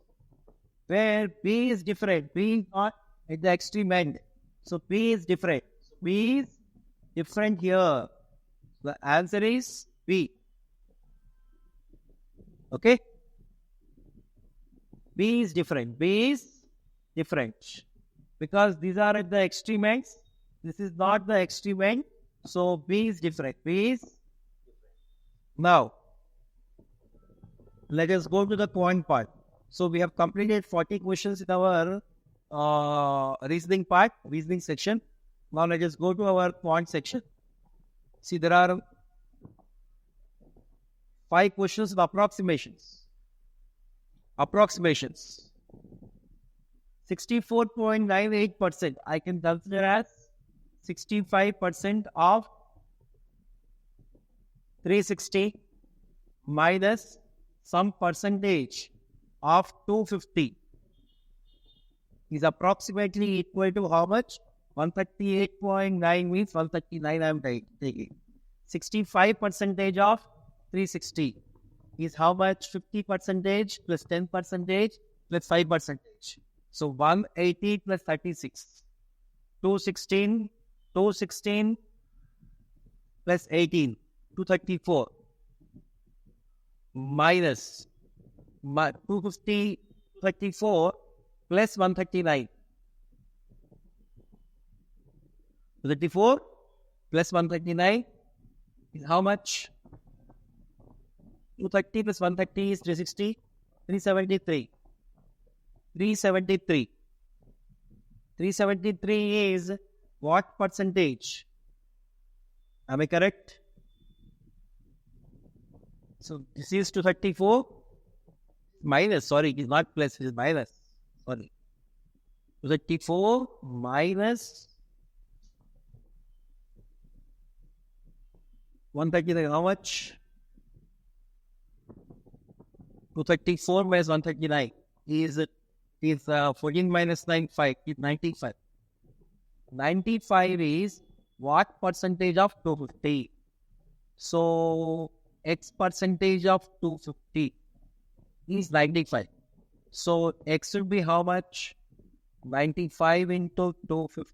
where B is different. B is not at the extreme end. So B is different. B is different here. The answer is B. Okay? B is different. B is different. Because these are at the extreme ends. This is not the extreme end. So B is different. B is different. Now, let us go to the quant part. So we have completed 40 questions in our reasoning part, reasoning section. Now let us go to our quant section. See, there are 5 questions of approximations. Approximations. 64.98% I can consider as 65% of 360 minus some percentage of 250 is approximately equal to how much? 138.9 means 139 I am taking. 65% of 360 is how much? 50% plus 10% plus 5%. So 180 plus 36. 216 plus 18. 234 minus 250, 34 plus 139. 34 plus 139 is how much? 230 plus 130 is 360. 373. 373. 373 is what percentage? Am I correct? So this is 234 minus, sorry, it is not plus, it is minus. Sorry. 234 minus 139, how much? 234 minus 139 is 14 minus 95 is 95. 95 is what percentage of 250? So X percentage of 250 is 95. So X should be how much? 95 into 250.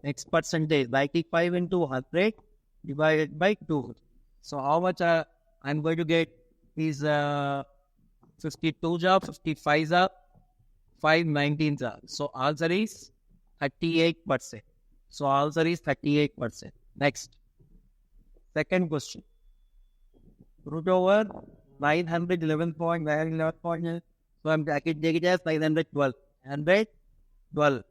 X percentage, 95 into 100 divided by 2. So how much I'm going to get is 52 job, 55 job, 519 job. So answer is 38%. So answer is 38%. Next. Second question. Root over 911.911. So I can take it as 912. 112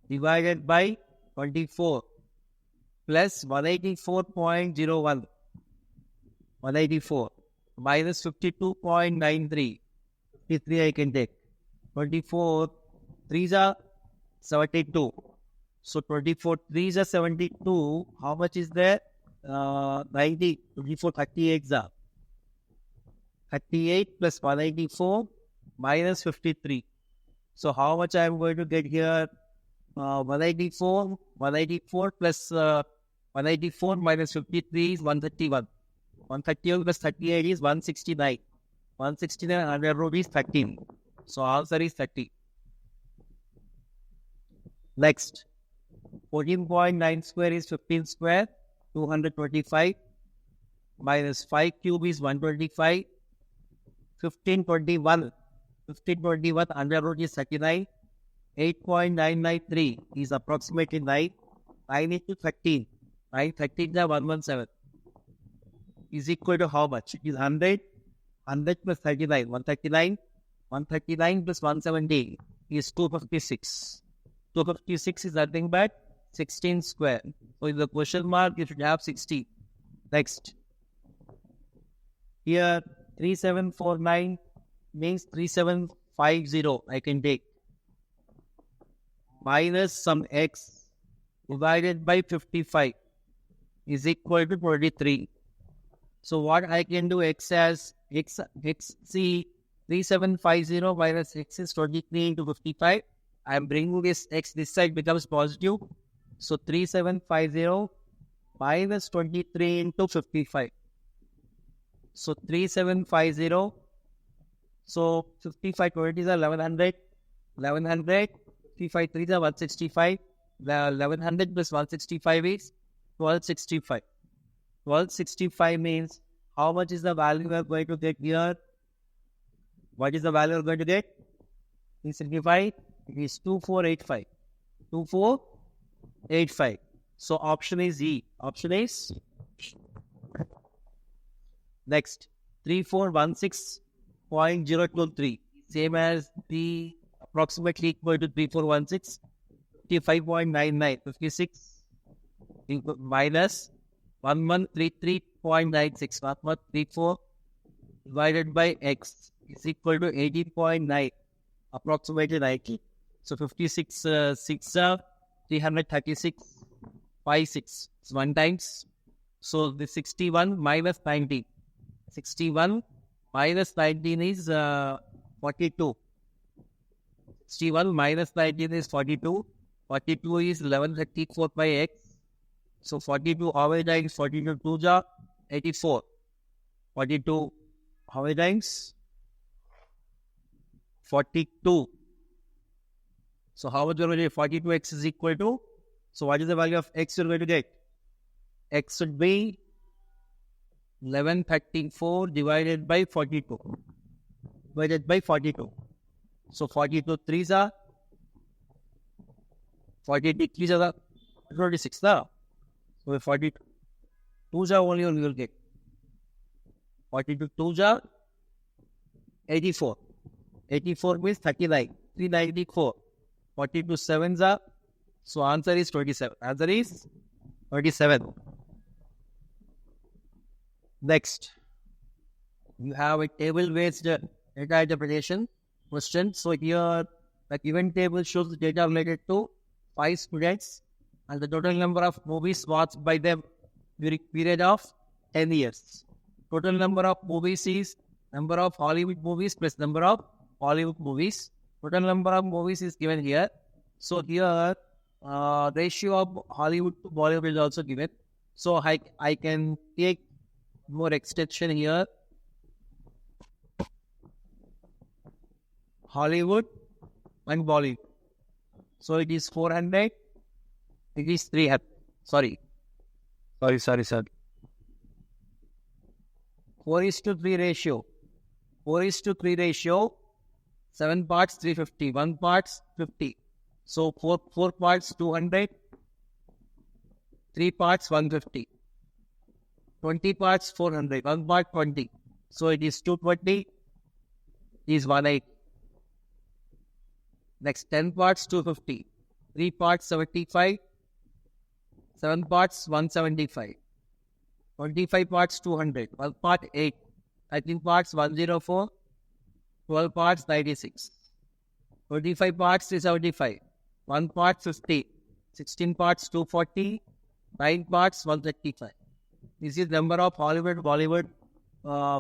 divided by 24 plus 184.01. 184 minus 52.93. 53 I can take. 24 3s are 72. So 24 3s are 72. How much is there? 90. 24 38s are 38 plus 184 minus 53. So how much I am going to get here? 184 plus 184 minus 53 is 131. 131 plus 38 is 169. 169 under root is 13. So answer is 30. Next, 14.9 square is 15 square, 225 minus 5 cube is 125. 1521 under root is 39. 8.993 is approximately 9. 9 into 13. 9 13 is 117. Is equal to how much? It is 100. 100 plus 39. 139. 139 plus 170 is 256. 256 is nothing but 16 square. So in the question mark, you should have 60. Next. Here, 3749 means 3750 I can take. Minus some x divided by 55 is equal to 23. So what I can do x as x see 3750 minus x is 23 into 55. I am bringing this x this side becomes positive. So 3750 minus 23 into 55. So 3750. So 55 20 is 1100. 1100. 55 3 is 165. 1100 plus 165 is 1265. 1265 means how much is the value we are going to get here? What is the value we are going to get? Please simplify. It is 2485. 2485. So option is E. Option is next 3416.023. Same as the approximately equal to 3416. 55.99. 56 minus 1133.96. 1134 divided by x is equal to 18.9. Approximately 90. So 56 6 336 56. It's 1 times. So the 61 minus 19. 61 minus 19 is 42. 61 minus 19 is 42. 42 is 1134 by x. So 42 how many times? 42 2 ja 84. 42 how many times? 42. So how much are we going to get? 42x is equal to? So what is the value of x you're going to get? X should be 1134 divided by 42. Divided by 42. So 42 3s are 42 3s are 26. So 42 2s are only you will get. 42 2s are 84. 84 means 39. 394. 42 7s are. So answer is 27. Answer is 27. Next, you have a table-based data interpretation question. So here, the given table shows the data related to 5 students and the total number of movies watched by them during period of 10 years. Total number of movies is number of Hollywood movies plus number of Bollywood movies. Total number of movies is given here. So here, ratio of Hollywood to Bollywood is also given. So I can take more extension here. Hollywood and Bollywood. So it is 400. It is 300. Sorry. 4:3 ratio. 4:3 ratio. 7 parts 350. 1 parts 50. So 4 parts 200. 3 parts 150. 20 parts 400. 1 part 20. So it is 220. Is 180. Next 10 parts 250. 3 parts 75. 7 parts 175. 25 parts 200, 1 part 8, 13 parts 104, 12 parts 96, 25 parts 375, 1 part 50, 16 parts 240, 9 parts 135. This is number of Hollywood, Bollywood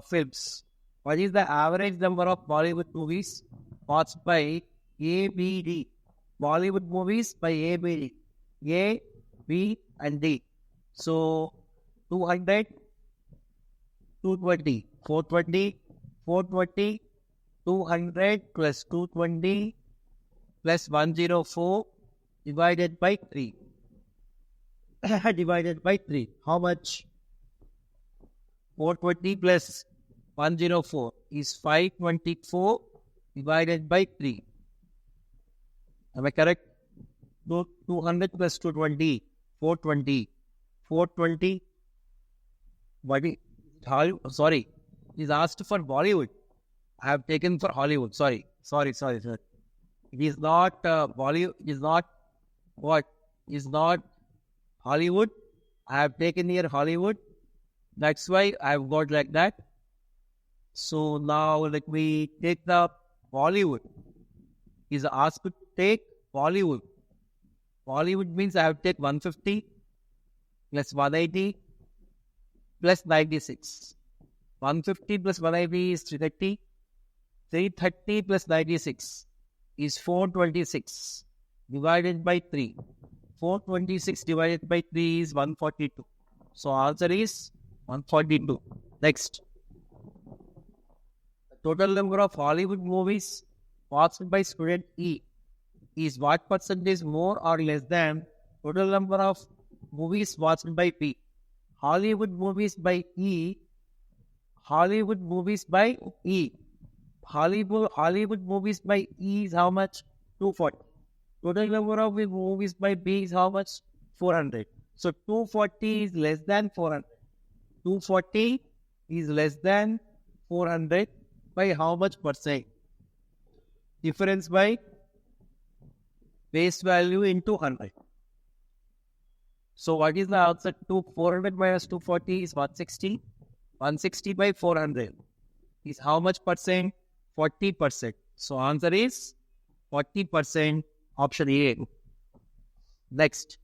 films. What is the average number of Bollywood movies watched by ABD? Bollywood movies by ABD. A, B and D. So 200, 220, 420, 420, 200 plus 220 plus 104 divided by 3. Divided by 3. How much? 420 plus 104 is 524 divided by 3. Am I correct? 200 plus 220, 420. 420. Sorry. It is asked for Bollywood. I have taken for Hollywood. Sorry, sir. It is not Bollywood. It is not what? It is not Hollywood. I have taken here Hollywood. That's why I have got like that. So now let me take the Bollywood. Is asked to take Bollywood. Bollywood means I have to take 150 plus 180 plus 96. 150 plus 180 is 330. 330 plus 96 is 426 divided by 3. 426 divided by 3 is 142. So answer is 142. Next. The total number of Hollywood movies watched by student E is what percentage more or less than total number of movies watched by B? Hollywood movies by E. Hollywood movies by E. Hollywood movies by E is how much? 240. Total number of movies by B is how much? 400. So 240 is less than 400. 240 is less than 400 by how much percent? Difference by base value into 100. So what is the answer? 400 minus 240 is 160. 160 by 400 is how much percent? 40%. So answer is 40%, option A. Next.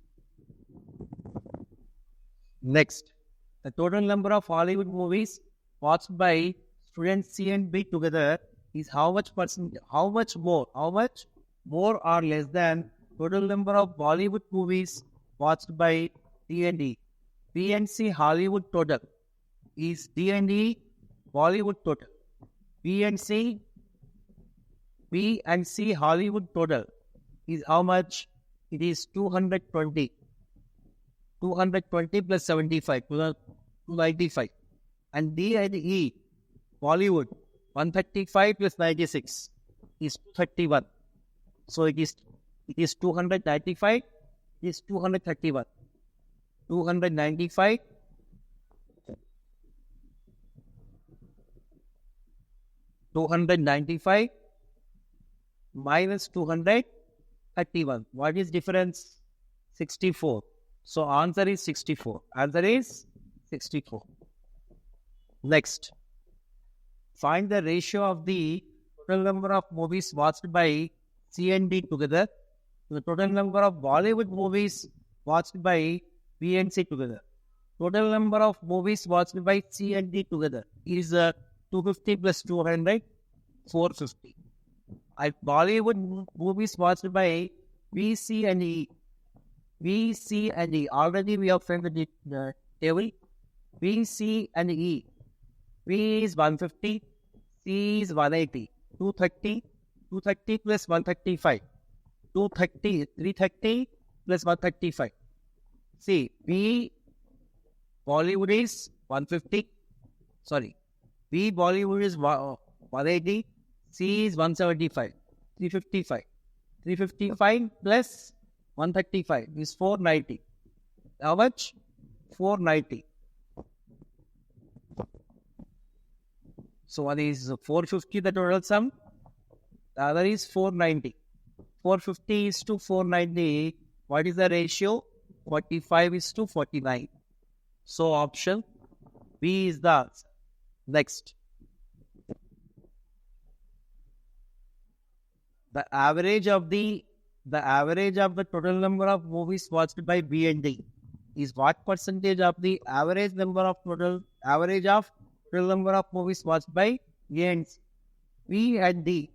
The total number of Hollywood movies watched by students C and B together is how much percent? How much more or less than total number of Bollywood movies watched by D and E? B and C Hollywood total is D and E Bollywood total. B and C Hollywood total is how much? It is 220. 220 plus 75, 295. And D and E Bollywood 135 plus 96 is 231. So it is 295. It is 231. 295 minus 231. What is difference? 64. So answer is 64. Answer is 64. Next. Find the ratio of the total number of movies watched by C and D together to the total number of Bollywood movies watched by B and C together. Total number of movies watched by C and D together is 250 plus 200, 450. Bollywood movies watched by B, C and E. B, C and E. Already we have found the table. B, C and E. B is 150. C is 180. 230. 230 plus 135. 230. 330 plus 135. See, B Bollywood is 150. Sorry. B Bollywood is 180. C is 175. 355. 355 plus 135 is 490. How much? 490. So one is 450, the total sum. The other is 490. 450 is to 490. What is the ratio? 45 is to 49. So option B is the answer. Next. The average of the total number of movies watched by B and D is what percentage of the average of total number of movies watched by A and C? B and D.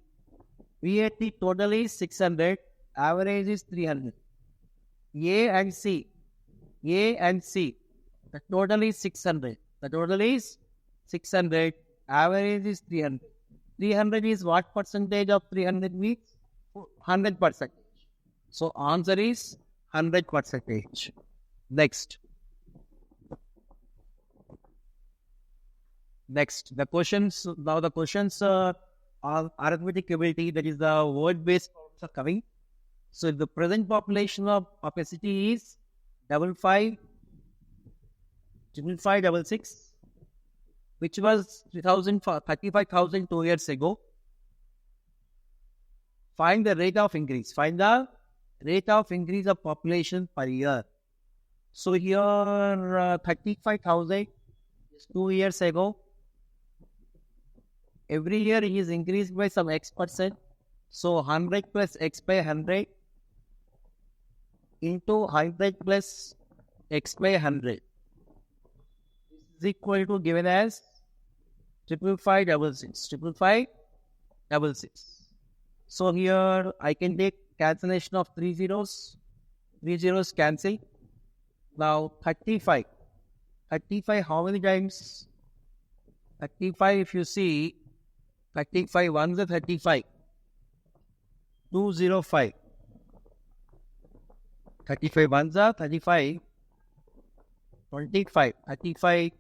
B and D total is 600, average is 300. A and C. The total is 600. Average is 300. 300 is what percentage of 300 weeks? 100%. So answer is 100%. Next. The questions. Now the questions are arithmetic ability. That is the word-based problems are coming. So the present population of opacity is 55566, which was 35,000 2 years ago. Find the rate of increase. Find the rate of increase of population per year. So here 35,000 is 2 years ago. Every year it is increased by some X%. So 100 plus X by 100 into 100 plus X by 100 is equal to given as 55566. So here I can take cancellation of 3 zeros. 3 zeros cancel. Now 35. 35 how many times? 35 if you see, 35 ones are 35. 205. 35 ones are 35. 25. 35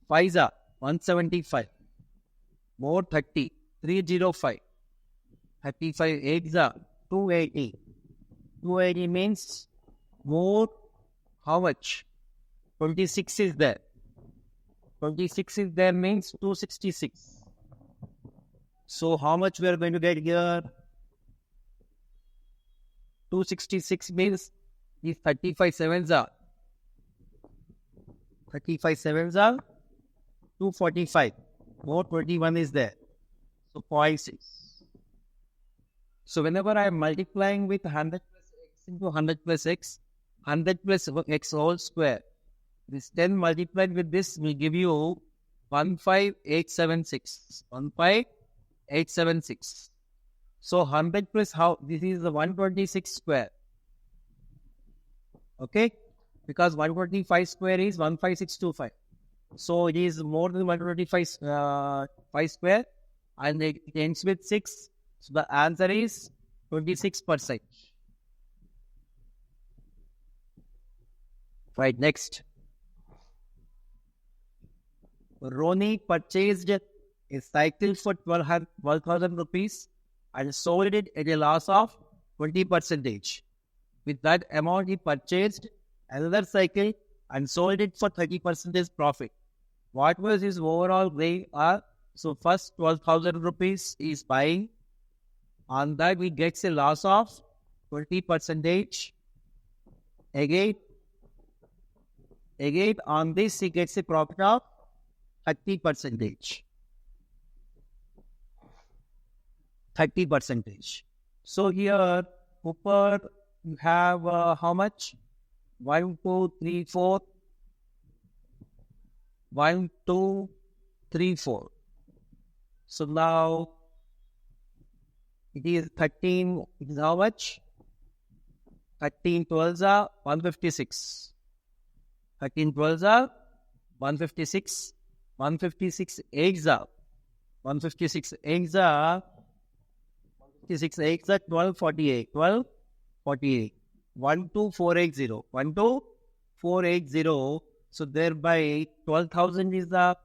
fives are 175. More 30. 305. 35 eights are 280. 280 means more how much? 26 is there. 26 is there means 266. So how much we are going to get here? 266 means these 35 sevens are 245. More 21 is there. So 0.6. So whenever I am multiplying with 100 plus x into 100 plus x, 100 plus x whole square, this 10 multiplied with this will give you 15876. 15876. So 100 plus how? This is the 126 square. Okay? Because 125 square is 15625. So it is more than 125 5 square and it ends with 6. So the answer is 26%. Right, next. Roni purchased a cycle for 12,000 rupees and sold it at a loss of 20%. With that amount, he purchased another cycle and sold it for 30% profit. What was his overall gain? So first 12,000 rupees is buying. On that, he gets a loss of 20%. Again, on this, he gets a profit of 30%. 30%. So here, Cooper, you have how much? 1, 2, 3, 4. 1, 2, 3, 4. So now, it is 13. It is how much? 13 12s are 156. 13 12s are 156. 156 8s are 156 8s are 156 8s are 1248. 1248. 12480. 12480. So thereby 12,000 is the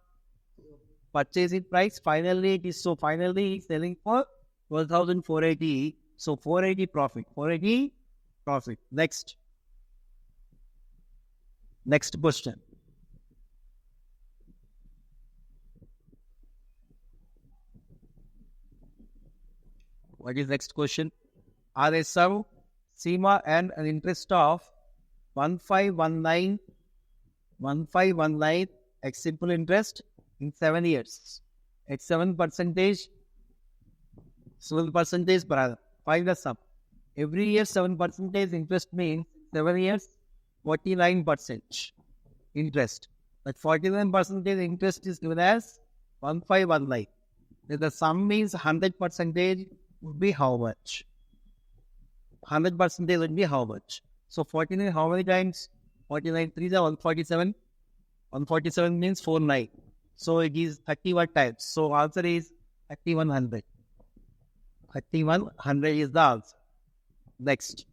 purchasing price. Finally it is finally he's selling for 12,480. So 480 profit. 480 profit. Next question. What is next question? Are a sum, SEMA and an interest of 1519 1519 X simple interest in 7 years. At 7%, 7% per annum. Find the sum. Every year 7% interest means 7 years 49% interest. But 49% interest is given as 1519. Then the sum means 100% would be how much? 100% would be how much? So 49 how many times? 49 3 is 147. 147 means 49. So it is 31 times. So answer is 3100. 3100 is the answer. Next.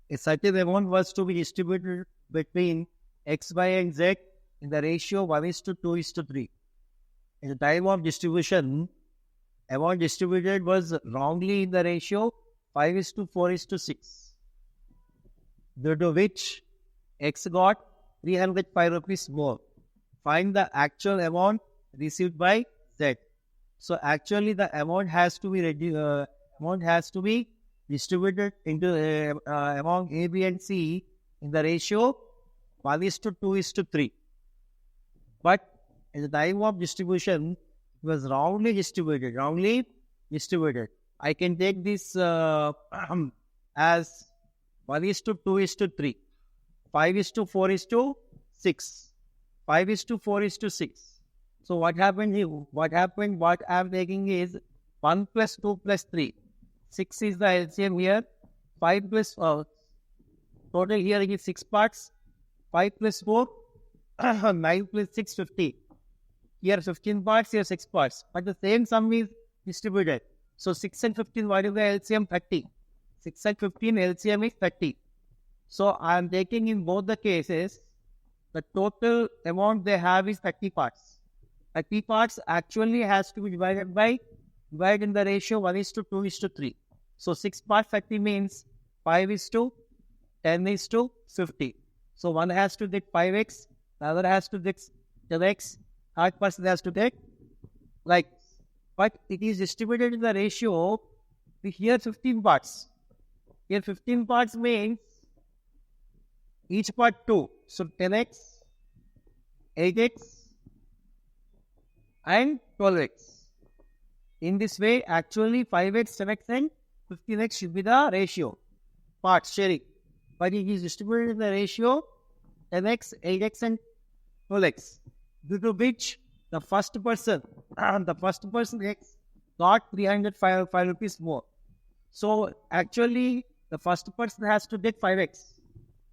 A certain amount was to be distributed between X, Y, and Z in the ratio 1:2:3. In the time of distribution, amount distributed was wrongly in the ratio 5:4:6, due to which X got 305 rupees more. Find the actual amount received by Z. So actually, the amount has to be distributed into among A, B, and C in the ratio 1:2:3. But at the time of distribution, it was wrongly distributed. I can take this as 1:2:3. 5:4:6. 5:4:6. So what happened here? What I am taking is 1 plus 2 plus 3. 6 is the LCM here. 5 plus total here is 6 parts. 5 plus 4, 9 plus 6, 15. Here 15 parts, here 6 parts. But the same sum is distributed. So 6 and 15, what is the LCM? 30. 6 and 15 LCM is 30. So I am taking in both the cases, the total amount they have is 30 parts. 30 parts actually has to be divided in the ratio 1:2:3. So 6 parts 30 means 5:10:50. So one has to get 5x, the other has to get 10x, third person has to take like. But it is distributed in the ratio, here 15 parts. Here 15 parts means each part 2. So 10x, 8x, and 12x. In this way, actually 5x, 7x, and 15x should be the ratio, parts sharing. But it is distributed in the ratio 10x, 8x, and 12x. Due to which the first person X got 305 rupees more. So actually, the first person has to get 5x.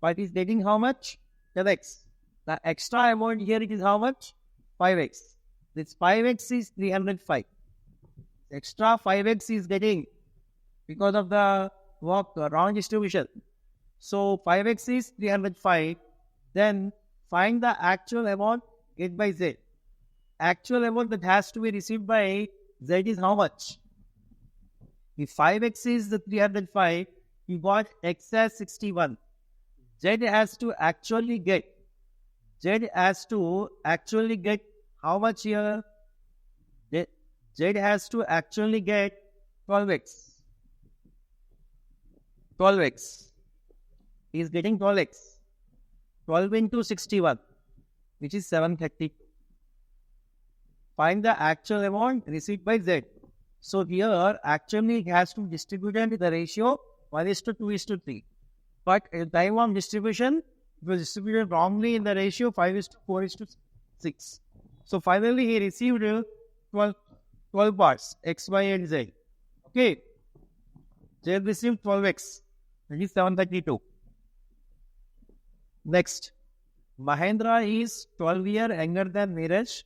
But is getting how much? 10x. The extra amount here it is how much? 5x. This 5x is 305. Extra 5x is getting because of the wrong distribution. So 5x is 305. Then find the actual amount get by Z. Actual amount that has to be received by Z is how much? If 5x is the 305, you got X as 61. Z has to actually get how much here? Z has to actually get 12x. 12x. He is getting 12x. 12 into 61, which is 730. Find the actual amount received by Z. So here, actually, it has to be distributed in the ratio 1:2:3. But at the time of distribution, it was distributed wrongly in the ratio 5:4:6. So finally, he received 12 parts, X, Y, and Z. Okay. Z received 12x, that is 732. Next, Mahendra is 12 years younger than Neeraj.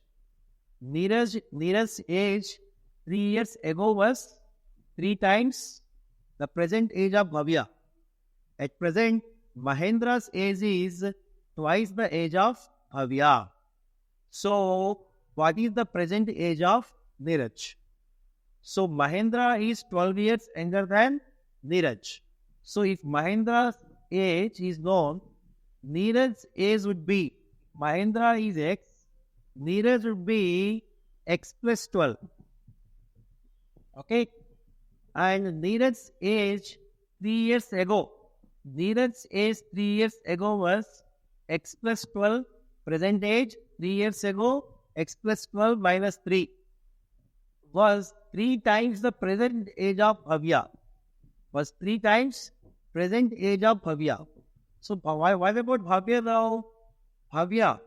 Neeraj's age 3 years ago was 3 times the present age of Bhavya. At present, Mahendra's age is twice the age of Bhavya. So, what is the present age of Neeraj? So, Mahendra is 12 years younger than Neeraj. So, if Mahendra's age is known, Neeraj's age would be, Mahendra is X, Neeraj would be X plus 12. Okay. And Neeraj's age 3 years ago. Neeraj's age 3 years ago was x plus 12, present age 3 years ago, x plus 12 minus 3 was 3 times the present age of Bhavya. Was 3 times present age of Bhavya. So what about Bhavya now? Bhavya,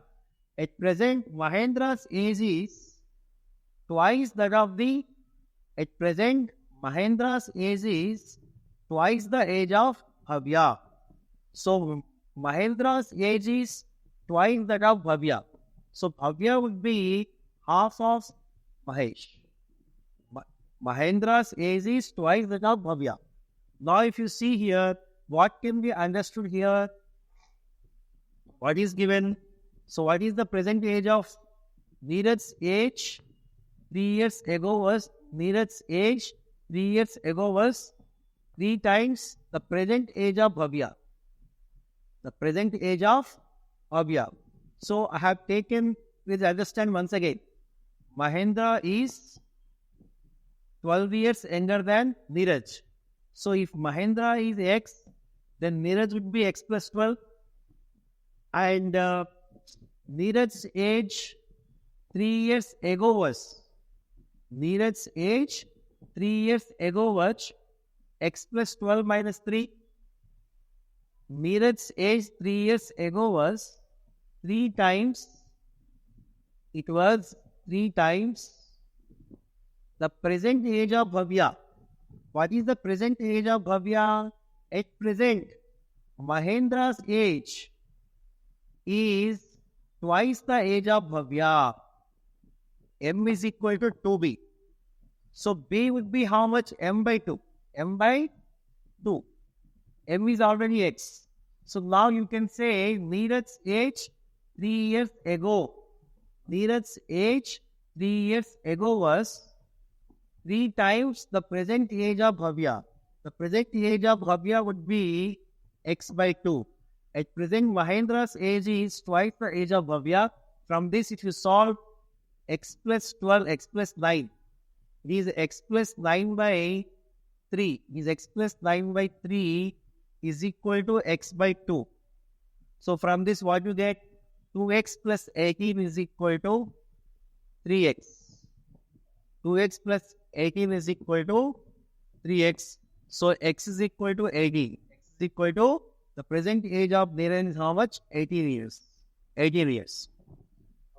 at present Mahendra's age is twice that of the, at present Mahendra's age is twice the age of Bhavya. So Mahendra's age is twice that of Bhavya. So Bhavya would be half of Mahesh. Mahendra's age is twice that of Bhavya. Now if you see here, what can be understood here? What is given? So what is the present age of Neeraj's age 3 years ago was Neeraj's age 3 years ago was 3 times the present age of Bhavya. The present age of Bhavya. So I have taken, please understand once again, Mahendra is 12 years younger than Neeraj. So if Mahendra is X, then Neeraj would be X plus 12. And Neeraj's age 3 years ago was, Neeraj's age 3 years ago was X plus 12 minus 3. Neeraj's age 3 years ago was 3 times, it was 3 times the present age of Bhavya. What is the present age of Bhavya? At present, Mahendra's age is twice the age of Bhavya. M is equal to 2B. So B would be how much? M by 2. M by 2. M is already X. So now you can say Neeraj's age 3 years ago. Neeraj's age 3 years ago was 3 times the present age of Bhavya. The present age of Bhavya would be X by 2. At present, Mahendra's age is twice the age of Bhavya. From this, if you solve X plus 12, X plus 9, it is X plus 9 by 3. It is X plus 9 by 3 is equal to X by 2. So from this, what you get? 2X plus 18 is equal to 3X. 2X plus 18 is equal to 3X. So X is equal to 18. X is equal to the present age of Neeraj is how much? 18 years. 18 years.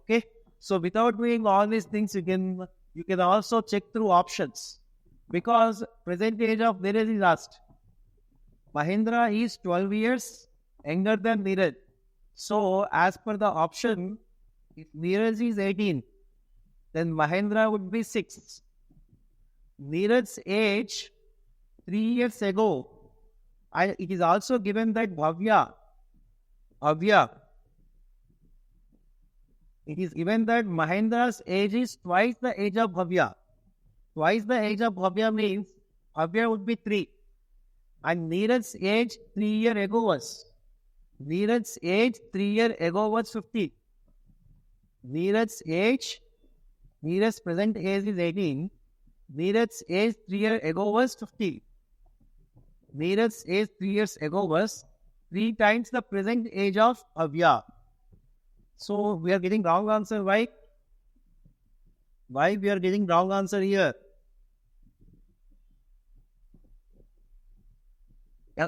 Okay. So without doing all these things, you can also check through options. Because present age of Neeraj is asked. Mahendra is 12 years younger than Neeraj. So as per the option, if Neeraj is 18, then Mahendra would be 6. Neeraj's age 3 years ago, it is also given that Bhavya, it is given that Mahendra's age is twice the age of Bhavya. Twice the age of Bhavya means Bhavya would be 3. And Neeraj's age 3 years ago was, Neeraj's age 3 years ago was 50. Neeraj's present age is 18. Neeraj's age 3 years ago was 50. Neeraj's age 3 years ago was 3 times the present age of Bhavya. So we are getting wrong answer. Why? Why we are getting wrong answer here?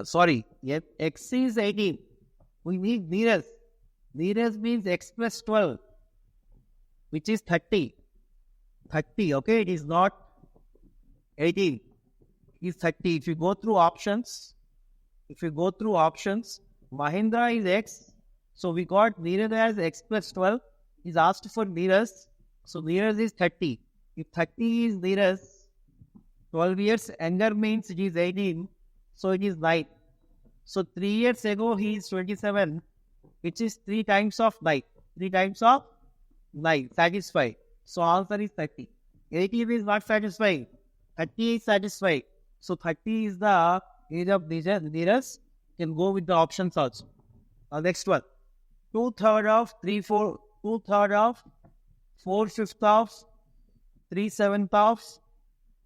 Sorry. Yet X is 18. We need Neeraj. Neeraj means X plus 12, which is 30. 30, okay? It is not 18. It is 30. If you go through options, Mahendra is X. So we got Neeraj as X plus 12. He's asked for Neeraj. So Neeraj is 30. If 30 is Neeraj, 12 years younger means it is 18. So it is 9. So 3 years ago he is 27, which is 3 times of 9. 3 times of 9. Satisfied. So answer is 30. 18 is not satisfied. 30 is satisfied. So 30 is the age of Neeraj. Can go with the options also. Next one. 2/3 of 3/4. 2/3 of 4/5 of 3/7 of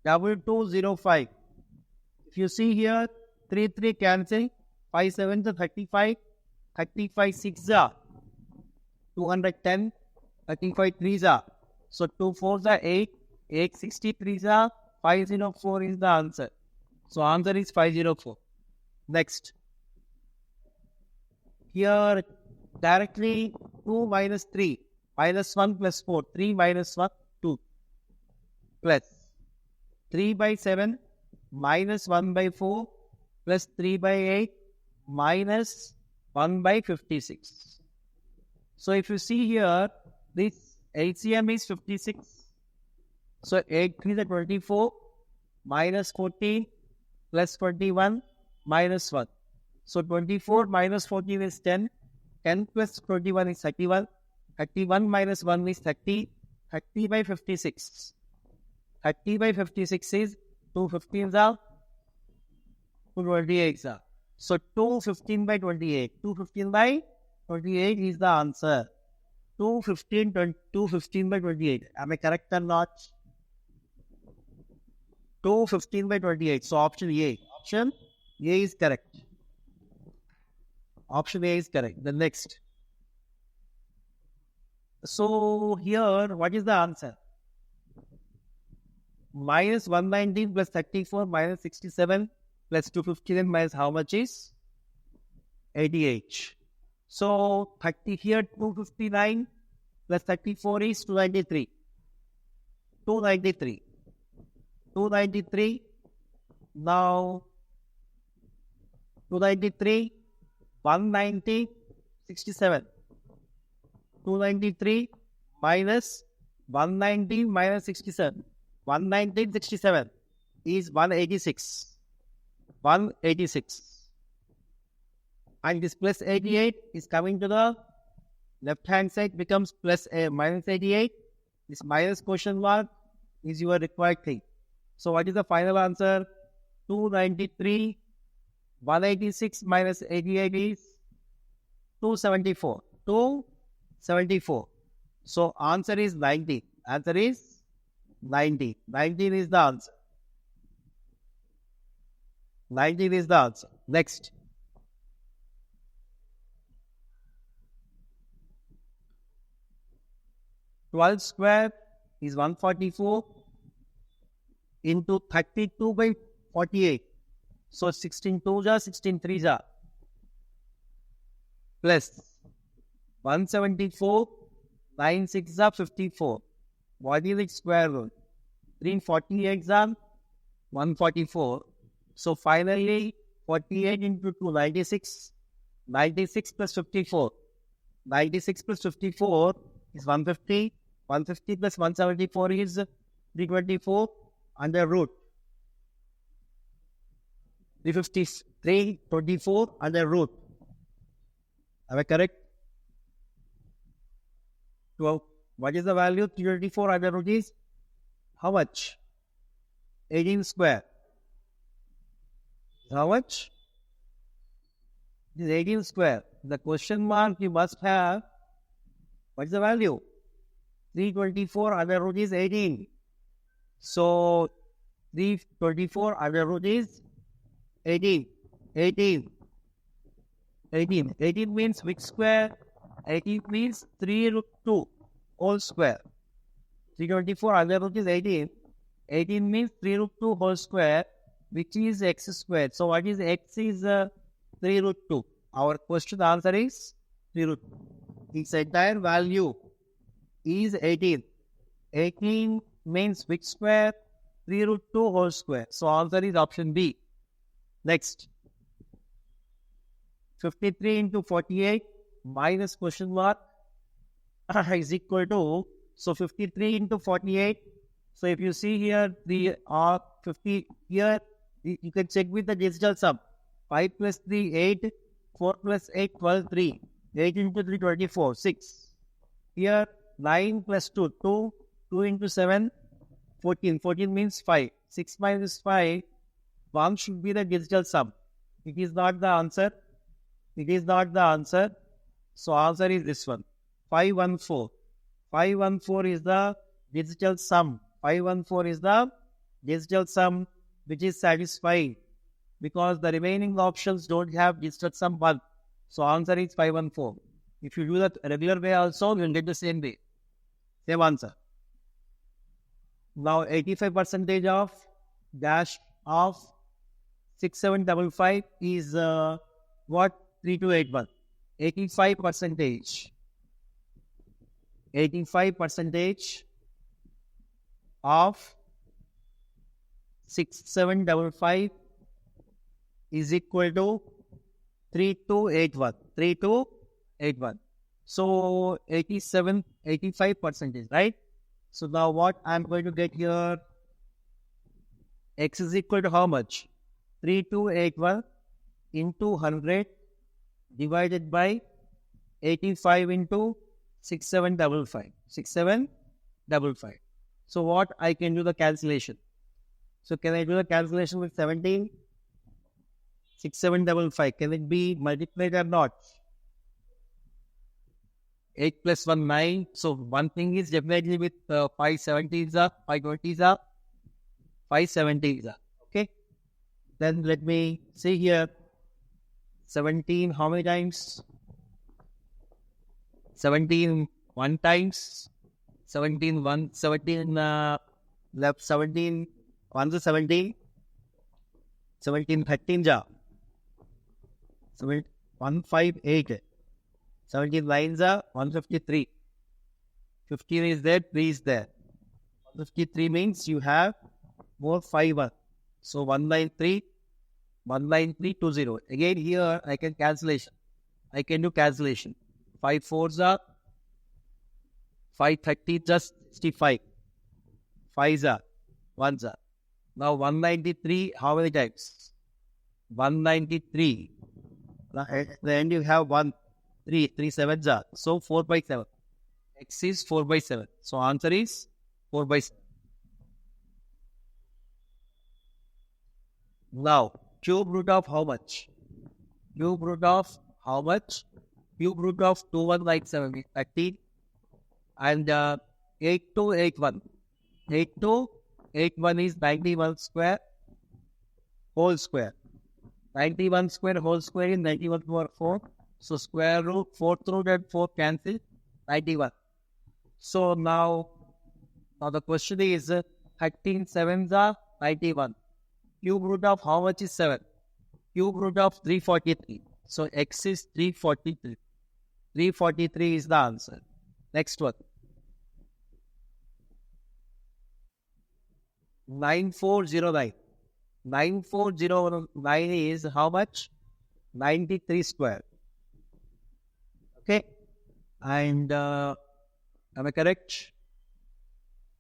2205. If you see here, 3 cancel. 5 7 to 35. 35 6 210, 35 threes are. So 2 fours are 8, 860 threes are 504 is the answer. So answer is 504. Next. Here directly 2 minus 3, minus 1 plus 4, 3 minus 1, 2, plus 3 by 7, minus 1 by 4, plus 3 by 8, minus 1 by 56. So if you see here, this LCM is 56. So 8 3 is 24, minus 14, plus 21, minus 1. So 24 minus 14 is 10. 10 plus 21 is 31. 31 minus 1 is 30. 30 by 56. 30 by 56 is 2 15s are 2 28s are. So 215 by 28. 215 by 28 is the answer. 215 by 28. Am I correct or not? 215 by 28. So option A. Option A is correct. Option A is correct. The next. So here, what is the answer? Minus 119 plus 34 minus 67 plus 259 minus how much is? 88. So 30 here 259 plus 34 is 293. 293. 293. Now 293, 190, 67. 293 minus 190 minus 67. 119, 67 is 186. 186. And this plus 88 is coming to the left hand side, becomes plus minus 88. This minus question mark is your required thing. So what is the final answer? 293, 186 minus 88 is 274. 274. So answer is 90. Answer is 90. 19 is the answer. 19 is the answer. Next. Twelve square is 144 into 32 by 48. So 16 2s are 16 3s are plus 174 9 6 are 54. What is its square root? 348 are 144. So finally 48 into 2 96. 96 plus 54. 96 plus 54 is 150. 150 plus 174 is 324 under root. 324 under root. Am I correct? 12. What is the value? 324 under root is how much? 18 square. How much? It is 18 square. The question mark you must have. What is the value? 324 under root is 18. So 324 under root is 18. 18. 18. 18 means which square? 18 means 3 root 2 whole square. 324 under root is 18. 18 means 3 root 2 whole square, which is x squared. So what is x is 3 root 2. Our question answer is 3 root 2. Its entire value is 18. 18 means which square? 3 root 2 whole square. So answer is option B. Next. 53 into 48 minus question mark is equal to, so 53 into 48. So if you see here, the 50 here, you can check with the digital sum. 5 plus 3, 8. 4 plus 8, 12, 3. 8 into 3, 24, 6. Here, 9 plus 2, 2. 2 into 7, 14. 14 means 5. 6 minus 5, 1 should be the digital sum. It is not the answer. It is not the answer. So answer is this one. 514. 514 is the digital sum. 514 is the digital sum which is satisfying because the remaining options don't have digital sum 1. So answer is 514. If you do that regular way also, you will get the same way. Same answer. Now 85% of dash of 6755 is what? 3281. 85%. 85% of 6755 is equal to 3281. 3281. So 85%, right? So now what I'm going to get here, x is equal to how much? 3281 into 100 divided by 85 into 6755. 6755. So what I can do the calculation? So can I do the calculation with 17? 6755. Can it be multiplied or not? 8 plus 1, 9. So one thing is definitely with 570s up, 520s up, 570s up. Okay. Then let me see here. 17 how many times? 17 one times. 17 1, 17 left 17 1 to 17. 17 13 ja. 158. 17 lines are 153. 15 is there, 3 is there. 153 means you have more 5 1. So 193, 19320. Again here I can cancellation. I can do cancellation. 5 4s are 530 just 65. 5s are 1s are. Now 193 how many times? 193. At the end you have 1. 3 7s are. So 4 by 7. X is 4 by 7. So answer is 4 by 7. Now, cube root of how much? Cube root of how much? Cube root of 2197 is 13. And 8281. 8281 is 91 square whole square. 91 square whole square is 91 over 4. So square root, 4th root and 4 cancel, 91. So now the question is 13 7s are 91. Cube root of how much is 7? Cube root of 343. So x is 343. 343 is the answer. Next one. 9409. 9409 is how much? 93 square. Okay. And am I correct?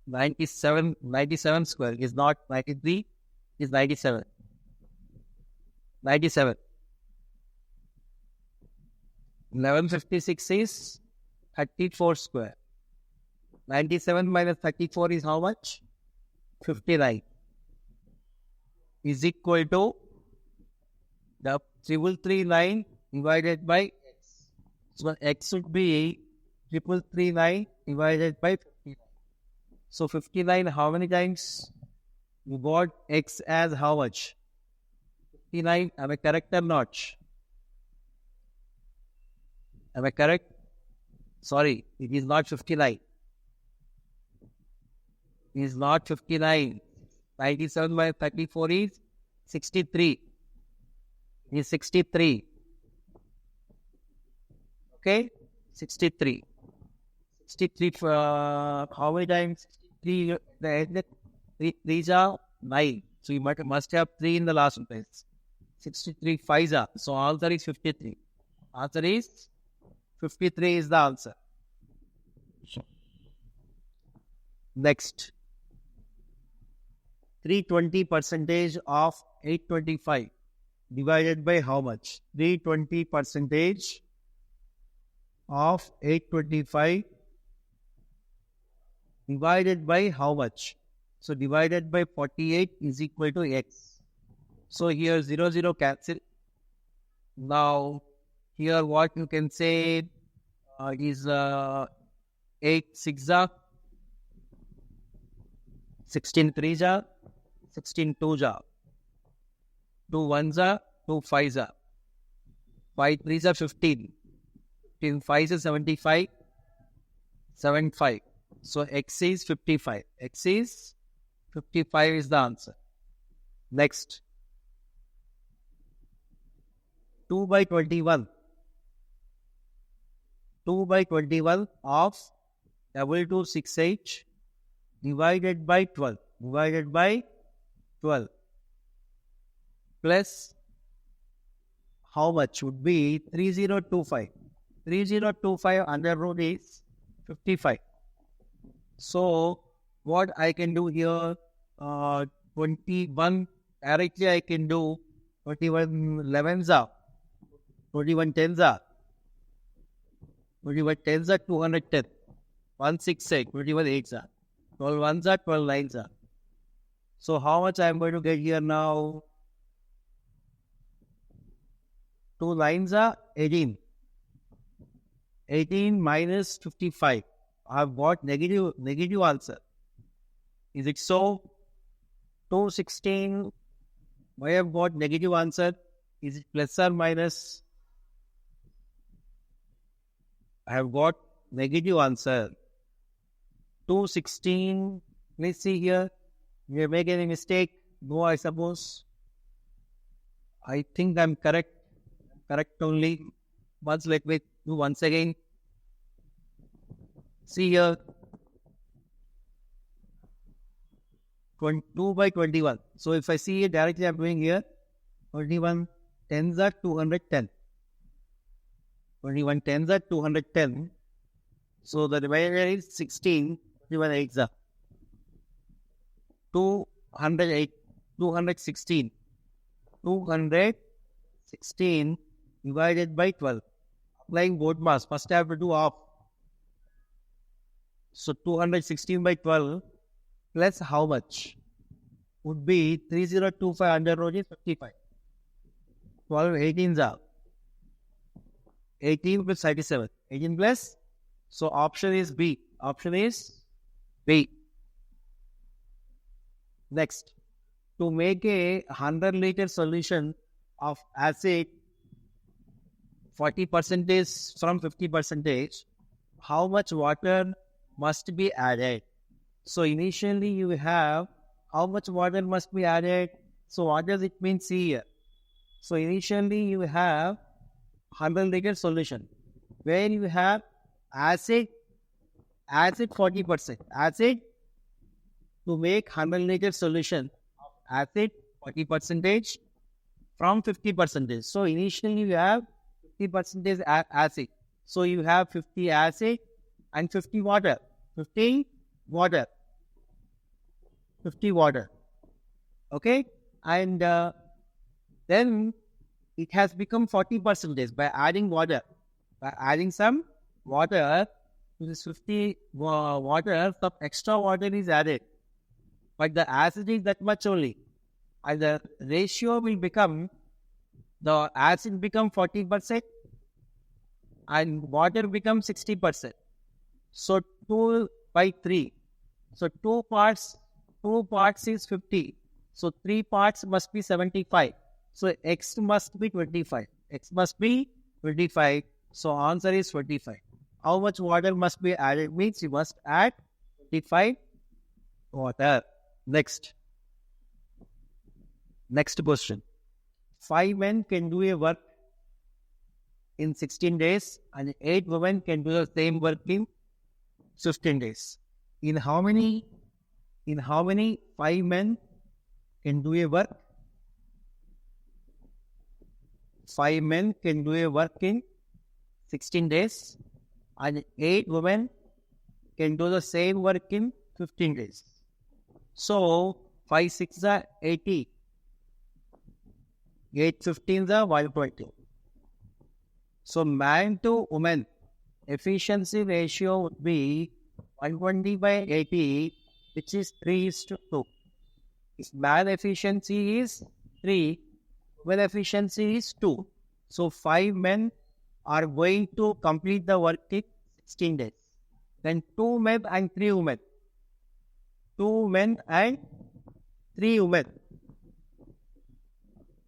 97 square is not 93, is 97. 97. 1156 is 34 square. 97 minus 34 is how much? 59. Is equal to the 3339 divided by x. So x should be 3339 divided by 59. So 59 how many times? You got x as how much? 59. Am I correct or not? Am I correct? Sorry, it is not 59. It is not 59. 97 by 34 is 63. It is 63. Okay? 63. 63 how many times? 63. The 3s are 9. So you must have 3 in the last place. 63 5s are. So answer is 53. Answer is 53 is the answer. Next. 320% of 825 divided by how much? 320% of 825 divided by how much? So divided by 48 is equal to x. So here 0 0 cancel. Now here what you can say is 8 6 are 16 3s are 16 2s are 2 1s are 2 5s are 5 3s are 15. 15 5 is 75. 75. So x is 55. X is 55 is the answer. Next. 2 by 21. 2 by 21 of 2268 divided by 12. Divided by 12. Plus how much would be 3025. 3025 under root is 55. So what I can do here, 21 directly I can do 21 11s are 21 10s are 21 10s are 210. 168, 21 8s are 12 1s are 12 9s are. So how much I am going to get here now? 2 lines are 18. 18 minus 55. I have got negative answer. Is it so? 216. I have got negative answer. Is it plus or minus? I have got negative answer. 216. Let's see here. You make any mistake? No, I suppose. I think I'm correct. Correct only. Once let me do once again. See here. 2 by 21. So if I see it directly, I'm doing here. 21 10s are 210. 21 10s are 210. So the remainder is 16. 21 8s are 208. 216. 216 divided by 12. Applying both mass. First I have to do half. So 216 by 12 plus how much? Would be 3025 under root is 55. 12 18s are 18 plus 37. 18 plus. So option is B. Option is B. Next. To make a 100-liter solution of acid 40% from 50%, how much water must be added? So initially you have how much water must be added. So what does it mean? See here. So initially you have 100-liter solution where you have acid 40%. Acid, to make 100-liter solution of acid 40% from 50%. So initially you have 50% acid. So you have 50 acid and 50 water. 50 water. 50 water. Okay? And then it has become 40% by adding water. By adding some water to this 50 water, some extra water is added. But the acid is that much only. And the ratio will become, the acid become 40% and water becomes 60%. So 2 by 3. So 2 parts is 50. So 3 parts must be 75. So X must be 25. X must be 25. So answer is 25. How much water must be added? Means you must add 25 water. Next question. 5 men can do a work in 16 days and 8 women can do the same work in 15 days. In how many 5 men can do a work? 5 men can do a work in 16 days and 8 women can do the same work in 15 days. So 5 6 are 80. 8 15s are 120. So man to woman efficiency ratio would be 120 by 80, which is 3:2. If man efficiency is 3, women efficiency is 2. So 5 men are going to complete the work in 16 days. Then 2 men and 3 women. 2 men and 3 women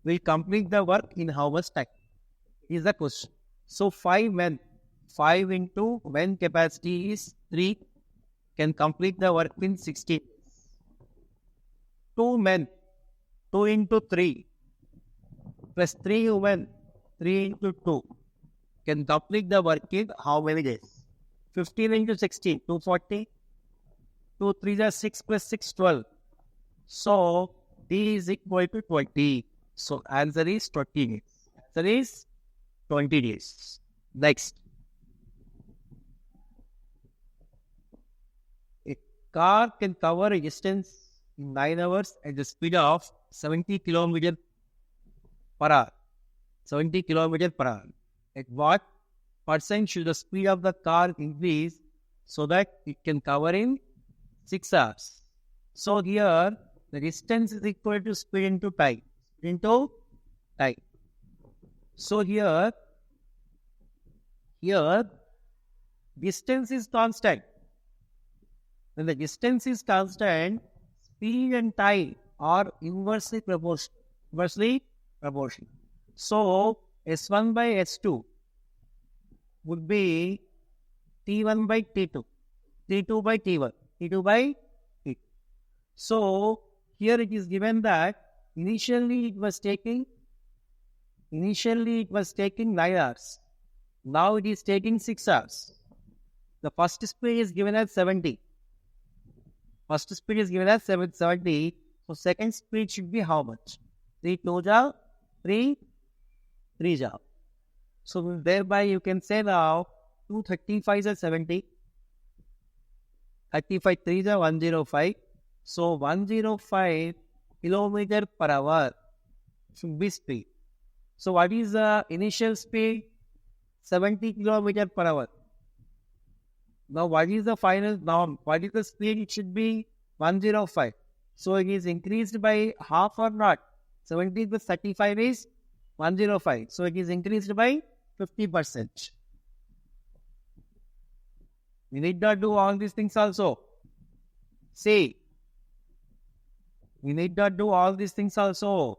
will complete the work in how much time? Is the question. So 5 5 into when capacity is 3 can complete the work in 60 days. 2 men, 2 into 3 plus 3 women, 3 into 2 can complete the work in how many days? 15 into 16, 240. 2 3 are 6 plus 6, 12. So, D is equal to 20. So, answer is 20 days. Answer is 20 days. Next. A car can cover a distance in 9 hours at the speed of 70 km per hour. 70 km per hour. At what percent should the speed of the car increase so that it can cover in 6 hours? So here, the distance is equal to speed into time. Speed into time. So here, distance is constant. When the distance is constant, speed and time are inversely proportional. So, S1 by S2 would be T1 by T2, T2 by T1, T2 by T2. So, here it is given that initially it was taking 9 hours. Now it is taking 6 hours. The first speed is given as 70. First speed is given as 70. So, second speed should be how much? 3 2 ja, 3 3 ja. So, thereby you can say now 235 is 70. 35 3 is 105. So, 105 kilometer per hour should be speed. So, what is the initial speed? 70 kilometer per hour. Now, what is the final norm? What is the speed? It should be 105. So, it is increased by half or not? 70 plus 35 is 105. So, it is increased by 50%. We need not do all these things also. See, we need not do all these things also.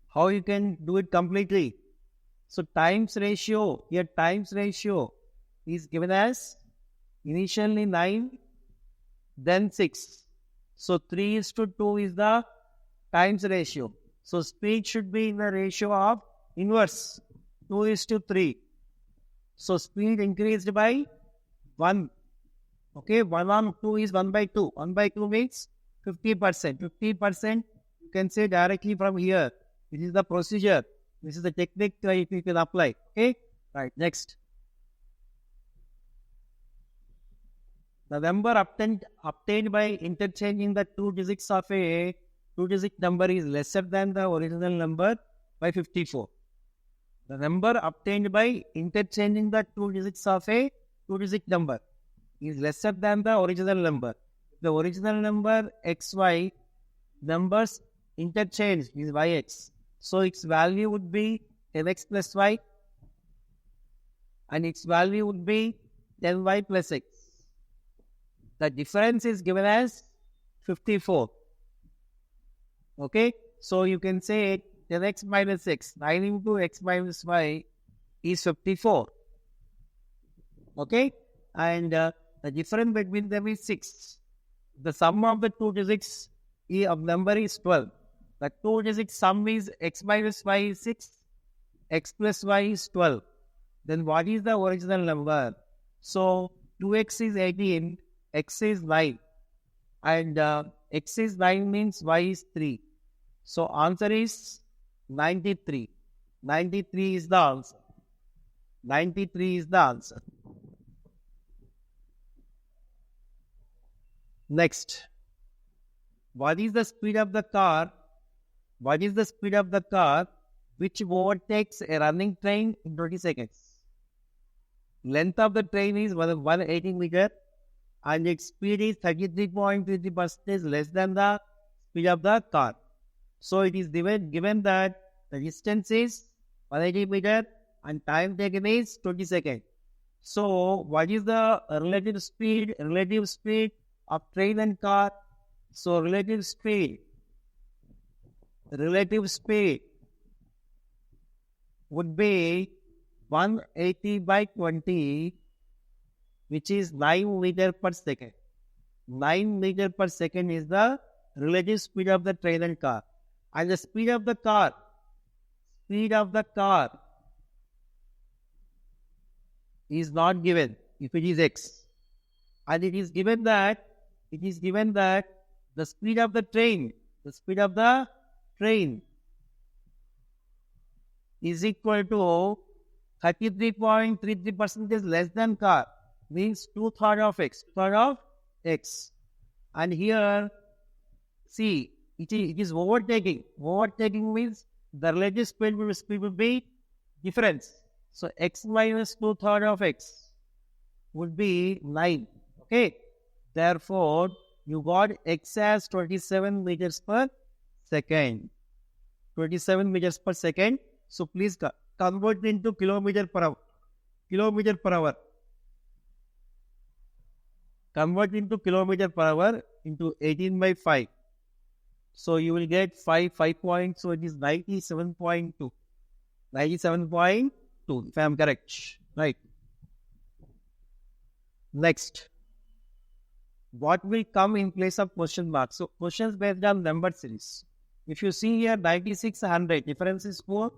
How you can do it completely? So, times ratio, here times ratio is given as initially 9, then 6. So, 3:2 is the times ratio. So, speed should be in the ratio of inverse, 2:3. So, speed increased by 1. Okay, 1 on 2 is 1 by 2. 1 by 2 means 50%. 50% you can say directly from here. This is the procedure. This is the technique that you can apply. Okay, right. Next, the number obtained by interchanging the 2 digits of a 2-digit number is lesser than the original number by 54. The number obtained by interchanging the 2 digits of a 2-digit number is lesser than the original number. The original number xy, numbers interchange is yx. So, its value would be 10x plus y and its value would be 10y plus x. The difference is given as 54. Okay. So, you can say 10x minus x, 9 into x minus y is 54. Okay. And the difference between them is 6. The sum of the 2 digits of number is 12. The 2-digit sum is x minus y is 6, x plus y is 12. Then what is the original number? So, 2x is 18, x is 9. And x is 9 means y is 3. So, answer is 93. 93 is the answer. 93 is the answer. Next, what is the speed of the car? What is the speed of the car which overtakes a running train in 20 seconds? Length of the train is 180 meter and its speed is 33.33% less than the speed of the car. So, it is given that the distance is 180 meter and time taken is 20 seconds. So, what is the relative speed of train and car? So, relative speed would be 180 by 20, which is 9 meter per second. 9 meter per second is the relative speed of the train and car. And the speed of the car is not given if it is x. And it is given that the speed of the train is equal to 33.33% less than car, means 2/3 of x. And here, see, it is overtaking. Overtaking means the relative speed will be difference. So x minus 2/3 of x would be 9. Okay. Therefore, you got x as 27 meters per second. 27 meters per second. So please convert into kilometer per hour. Kilometer per hour. Convert into kilometer per hour into 18 by 5. So you will get 5 points. So it is 97.2. 97.2 if I am correct. Right. Next. What will come in place of question mark? So questions based on number series. If you see here 96, 100, difference is 4.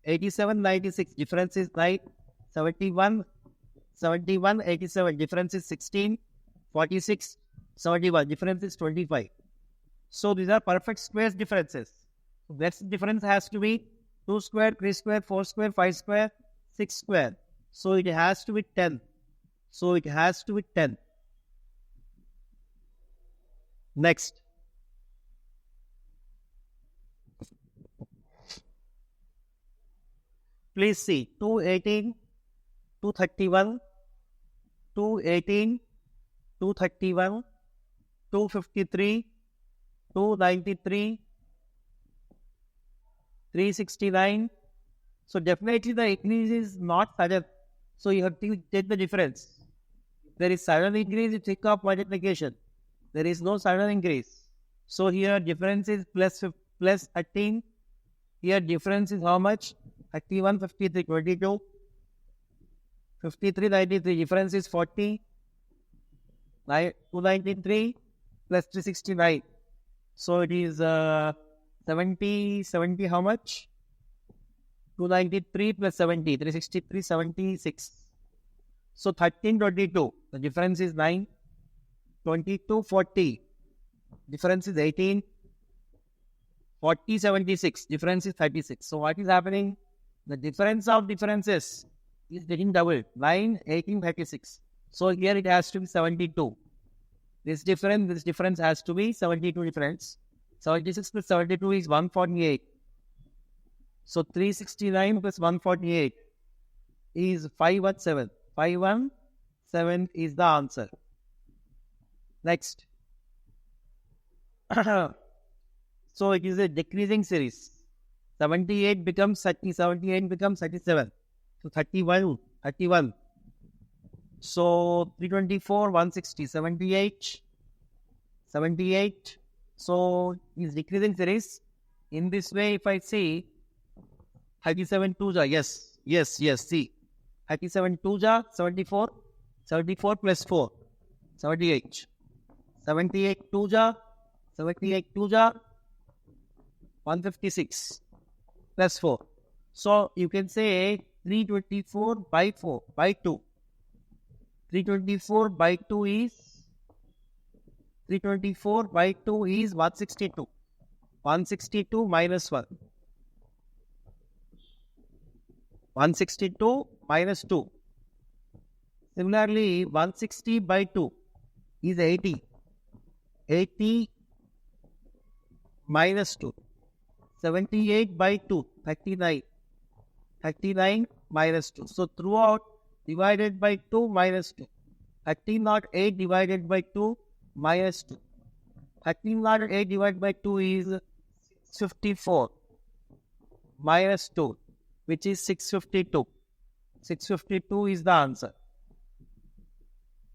87, 96, difference is 9. 71, 87, difference is 16. 46, 71, difference is 25. So these are perfect squares differences. So that difference has to be 2 square, 3 square, 4 square, 5 square, 6 square. So it has to be 10. Next. Please see 218, 231, 218, 231, 253, 293, 369. So definitely the increase is not sudden. So you have to take the difference. If there is sudden increase, you take off multiplication. There is no sudden increase. So here difference is plus 13. Here difference is how much? 31, 53, 22. 53, 93. Difference is 40. 293 plus 369. So it is 70 how much? 293 plus 70, 363, 76. So 13, 22. The difference is 9. 22, 40. Difference is 18. 40, 76. Difference is 36. So what is happening? The difference of differences is getting doubled. 9, 18, 36. So here it has to be 72. This difference has to be 72 difference. 76 plus 72 is 148. So 369 plus 148 is 517. 517 is the answer. Next. So it is a decreasing series. 78 becomes 30, 78 becomes 37. So 31. So 324, 160, 78. So is decreasing series. In this way, if I see 37 2ja, yes, see. 37 2ja, 74. 74 plus 4, 78. 78 2ja, 156 plus 4. So you can say 324 by 4 by 2. 324 by 2 is 162. 162 minus 1. 162 minus 2. Similarly, 160 by 2 is 80. 80 minus 2. 78 by 2, 39. 39 minus 2. So throughout, divided by 2 minus 2. 1308 divided by 2 minus 2. 1308 divided by 2 is 54 minus 2, which is 652. 652 is the answer.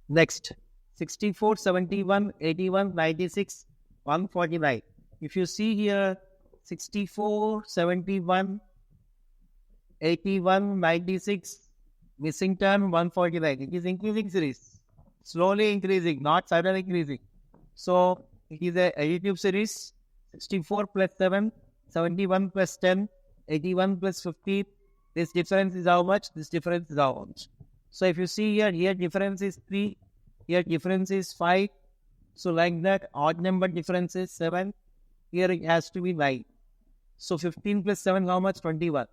Next, 64, 71, 81, 96, 149. If you see here, 64, 71, 81, 96, missing term 149. It is increasing series, slowly increasing, not suddenly increasing. So it is a additive series. 64 plus 7, 71 plus 10, 81 plus 50. This difference is how much? This difference is how much? So if you see here difference is 3, here difference is 5. So like that, odd number difference is 7. Here it has to be 9. So 15 plus 7, how much? 21.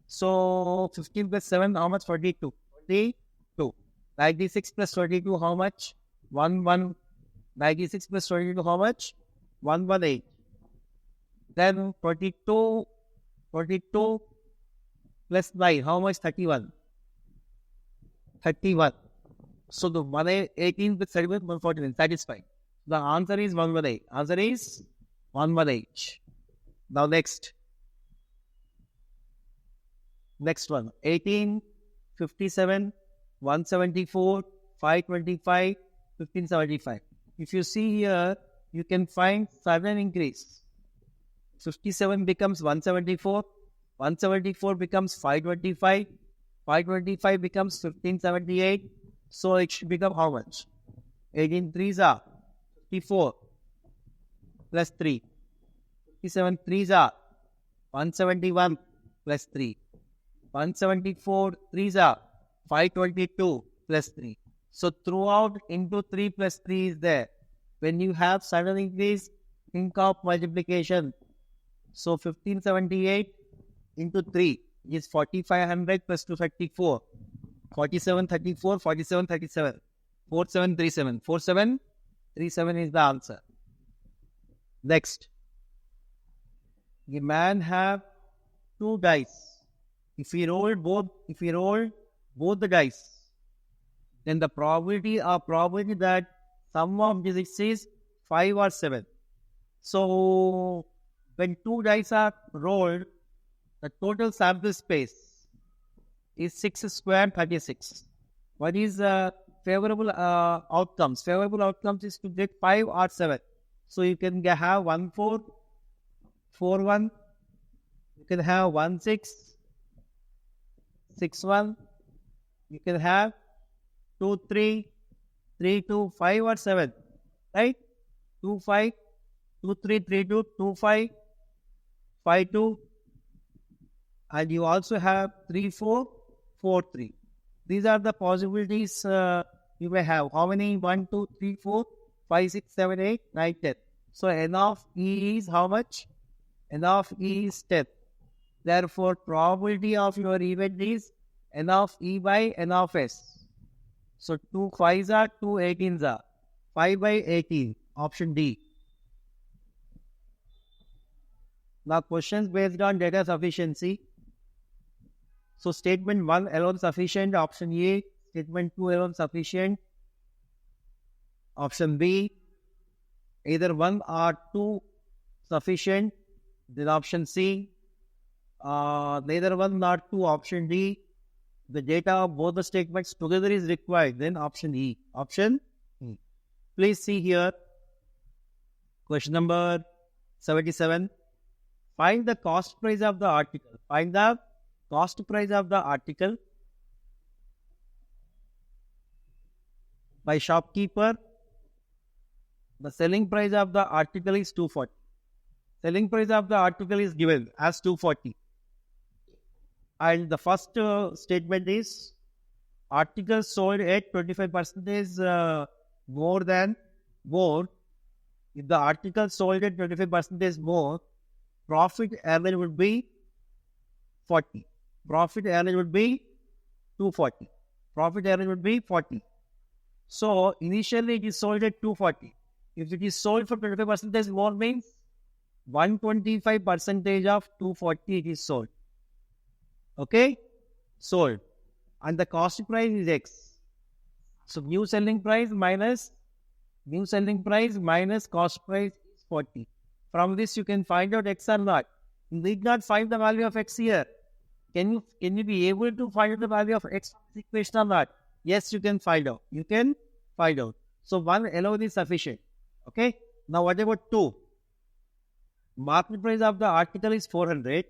So 15 plus 7, how much? 42. 42. 96 plus 22, how much? 96 plus 22, how much? 118. Then 42 plus 9, how much? 31. 31. So the 118 plus 31, 149, satisfied. The answer is 118. Answer is 118. Now next one. 18, 57, 174, 525, 1575. If you see here, you can find sudden increase. 57 becomes 174, 174 becomes 525, 525 becomes 1578. So it should become how much? 18 threes are 54 plus 3. 57 threes are 171 plus 3. 174 threes are 522 plus 3. So throughout into 3 plus 3 is there. When you have sudden increase, think of multiplication. So 1578 into 3 is 4500 plus 234. 4734, 4737. 4737. 4737 is the answer. Next. The man have 2 dice. If we roll both the dice, then the probability that sum of digits is 5 or 7. So when 2 dice are rolled, the total sample space is 6 squared 36. What is favorable outcomes? Favorable outcomes is to get 5 or 7. So you can have 1 4, 4 1. You can have 1 6, 6 1. You can have 2 3, 3 2, 5 or 7. Right? 2 5, 2 3, 3 2, 2 5, 5 2. And you also have 3 4, 4 3. These are the possibilities you may have. How many? 1 2 3 4, 5 6 7 8 9 10. So n of E is how much? N of E is 10. Therefore, probability of your event is n of E by n of S. So 2 5s are 2 18s are 5 by 18. Option D. Now questions based on data sufficiency. So statement 1 alone sufficient, option A. Statement 2 alone sufficient, option B. Either 1 or 2 sufficient, then option C. Neither 1 nor 2, option D. The data of both the statements together is required, then option E. Option E. Please see here. Question number 77. Find the cost price of the article. Find the cost price of the article by shopkeeper. The selling price of the article is 240. Selling price of the article is given as 240. And the first statement is article sold at 25% more. If the article sold at 25% more, profit earned would be 40. Profit earned would be 240. Profit earned would be 40. So initially it is sold at 240. If it is sold for 25% more means 125% of 240 it is sold. Okay? Sold. And the cost price is X. So new selling price minus cost price is 40. From this you can find out X or not. You need not find the value of X here. Can you be able to find out the value of X from this equation or not? Yes, you can find out. You can find out. So 1 alone is sufficient. Okay? Now what about 2? Market price of the article is 400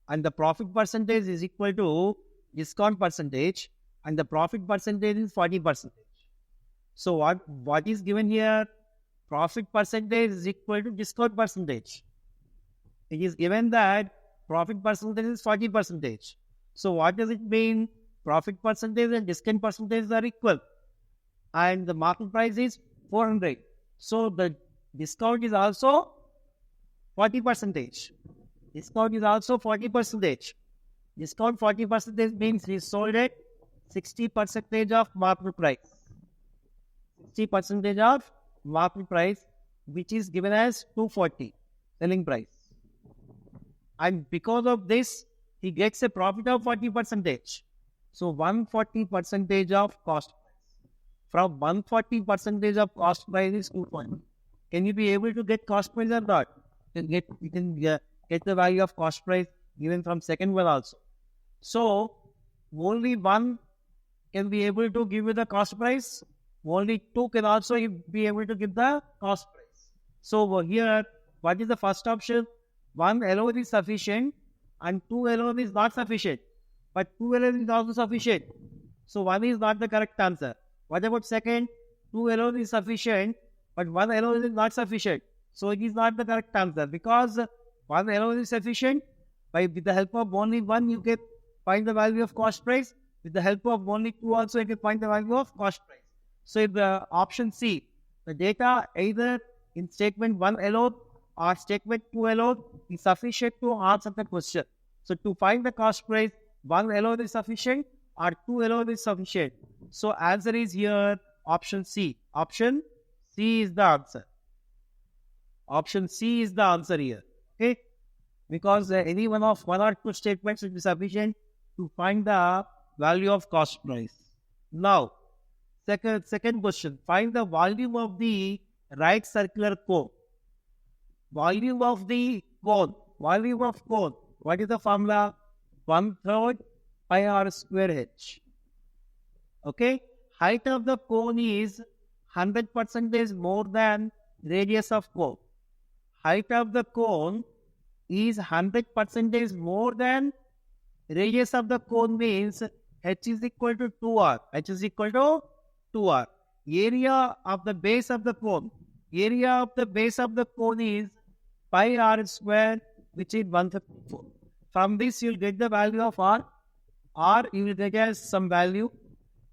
and the profit percentage is equal to discount percentage, and the profit percentage is 40%. So what is given here? Profit percentage is equal to discount percentage. It is given that profit percentage is 40%. So what does it mean? Profit percentage and discount percentage are equal, and the market price is 400. So the discount is also 40%. Discount is also 40%. Discount 40% means he sold at 60% of market price. 60% of market price, which is given as 240 selling price. And because of this, he gets a profit of 40%. So 140% of cost price. From 140% of cost price is 240. Can you be able to get cost price or not? You can get the value of cost price given from second one also. So only one can be able to give you the cost price. Only two can also be able to give the cost price. So here, what is the first option? One alone is sufficient and two alone is not sufficient. But two alone is also sufficient. So one is not the correct answer. What about second? Two alone is sufficient, but one alone is not sufficient. So it is not the correct answer, because one alone is sufficient. With the help of only one, you can find the value of cost price. With the help of only two also, you can find the value of cost price. So if the option C, the data either in statement 1 alone or statement 2 alone is sufficient to answer the question. So to find the cost price, 1 alone is sufficient or 2 alone is sufficient. So answer is here option C. Option C is the answer. Option C is the answer here. Okay? Because any one of one or two statements will be sufficient to find the value of cost price. Now, second question. Find the volume of the right circular cone. Volume of the cone. Volume of cone. What is the formula? 1/3 pi r square h. Okay. Height of the cone is 100% more than radius of cone. Height of the cone is 100% more than radius of the cone, means h is equal to 2r. H is equal to 2r. Area of the base of the cone. Area of the base of the cone is pi r square, which is 154. From this, you will get the value of r. R, you will get as some value.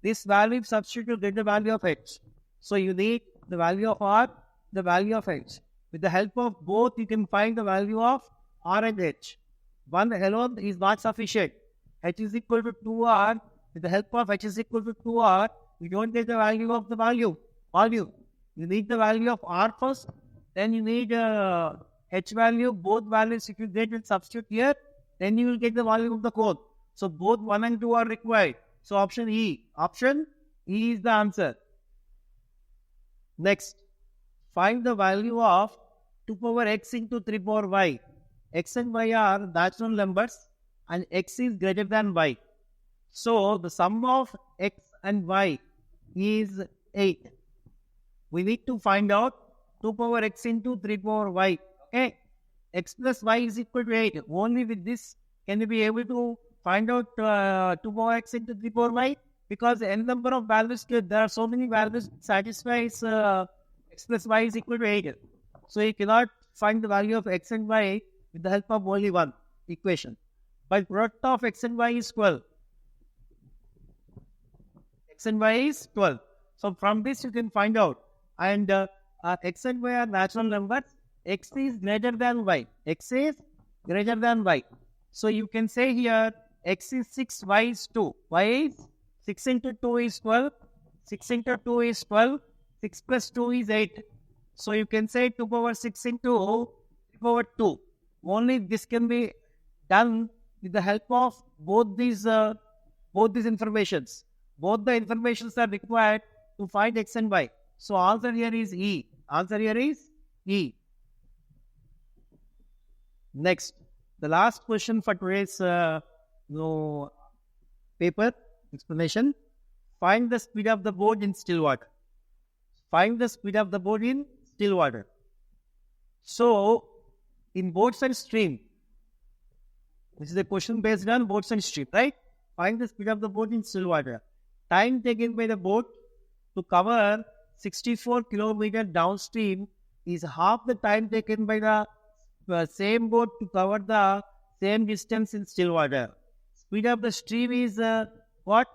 This value substitute to get the value of h. So you need the value of r, the value of h. With the help of both, you can find the value of r and h. One alone is not sufficient. H is equal to 2r. With the help of h is equal to 2r, you don't get the value of the value. You need the value of r first, then you need h value. Both values, if you get and substitute here, then you will get the value of the cone. So both 1 and 2 are required. So option E. Option E is the answer. Next, find the value of 2 power x into 3 power y. X and y are natural numbers and x is greater than y. So the sum of x and y is 8. We need to find out 2 power x into 3 power y. Okay. X plus y is equal to 8. Only with this can you be able to find out 2 power x into 3 power y, because n number of values, there are so many values satisfies x plus y is equal to 8. So you cannot find the value of x and y with the help of only one equation. But product of x and y is 12. X and y is 12. So from this you can find out. And x and y are natural numbers. X is greater than y. X is greater than y. So you can say here x is 6, y is 2. Y is 6 into 2 is 12. 6 into 2 is 12. 6 plus 2 is 8. So you can say 2 power 6 into 3 power 2. Only this can be done with the help of both these informations. Both the informations are required to find x and y. So answer here is E. Answer here is E. Next, the last question for today's paper explanation. Find the speed of the boat in still water. Find the speed of the boat in still water. So, in boats and stream, This is a question based on boats and stream, right? Find the speed of the boat in still water. Time taken by the boat to cover 64 kilometers downstream is half the time taken by the same boat to cover the same distance in still water. Speed of the stream is what?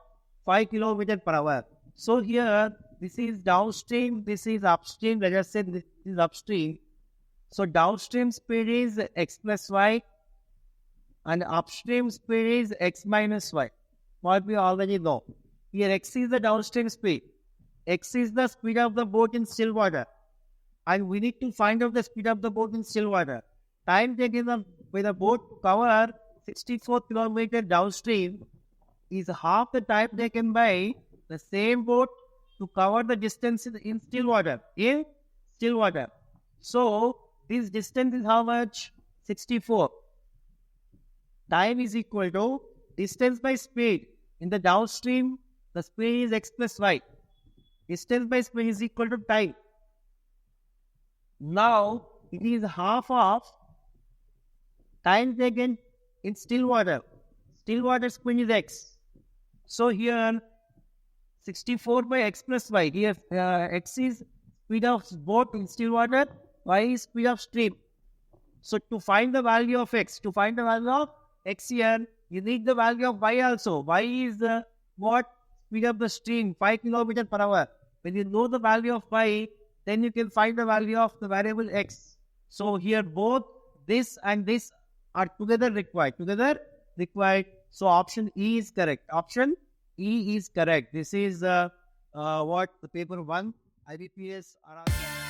5 kilometers per hour. So here, this is downstream, this is upstream. Let us say this is upstream. So downstream speed is x plus y and upstream speed is x minus y. What we already know. Here x is the downstream speed. X is the speed of the boat in still water. And we need to find out the speed of the boat in still water. Time taken by the boat to cover 64 kilometers downstream is half the time taken by the same boat to cover the distance in still water. In still water. So, this distance is how much? 64. Time is equal to distance by speed. In the downstream, the speed is x plus y. Distance by speed is equal to time. Now, it is half of time taken in still water. Still water speed is x. So, here 64 by x plus y. Here x is speed of boat in still water, y is speed of stream. So, to find the value of x, here, you need the value of y also. Y is what? Speed of the stream, 5 kilometers per hour. When you know the value of y, then you can find the value of the variable x. So, here both this and this are together required. So, option E is correct. Option E is correct. This is what the paper 1, IBPS RRB.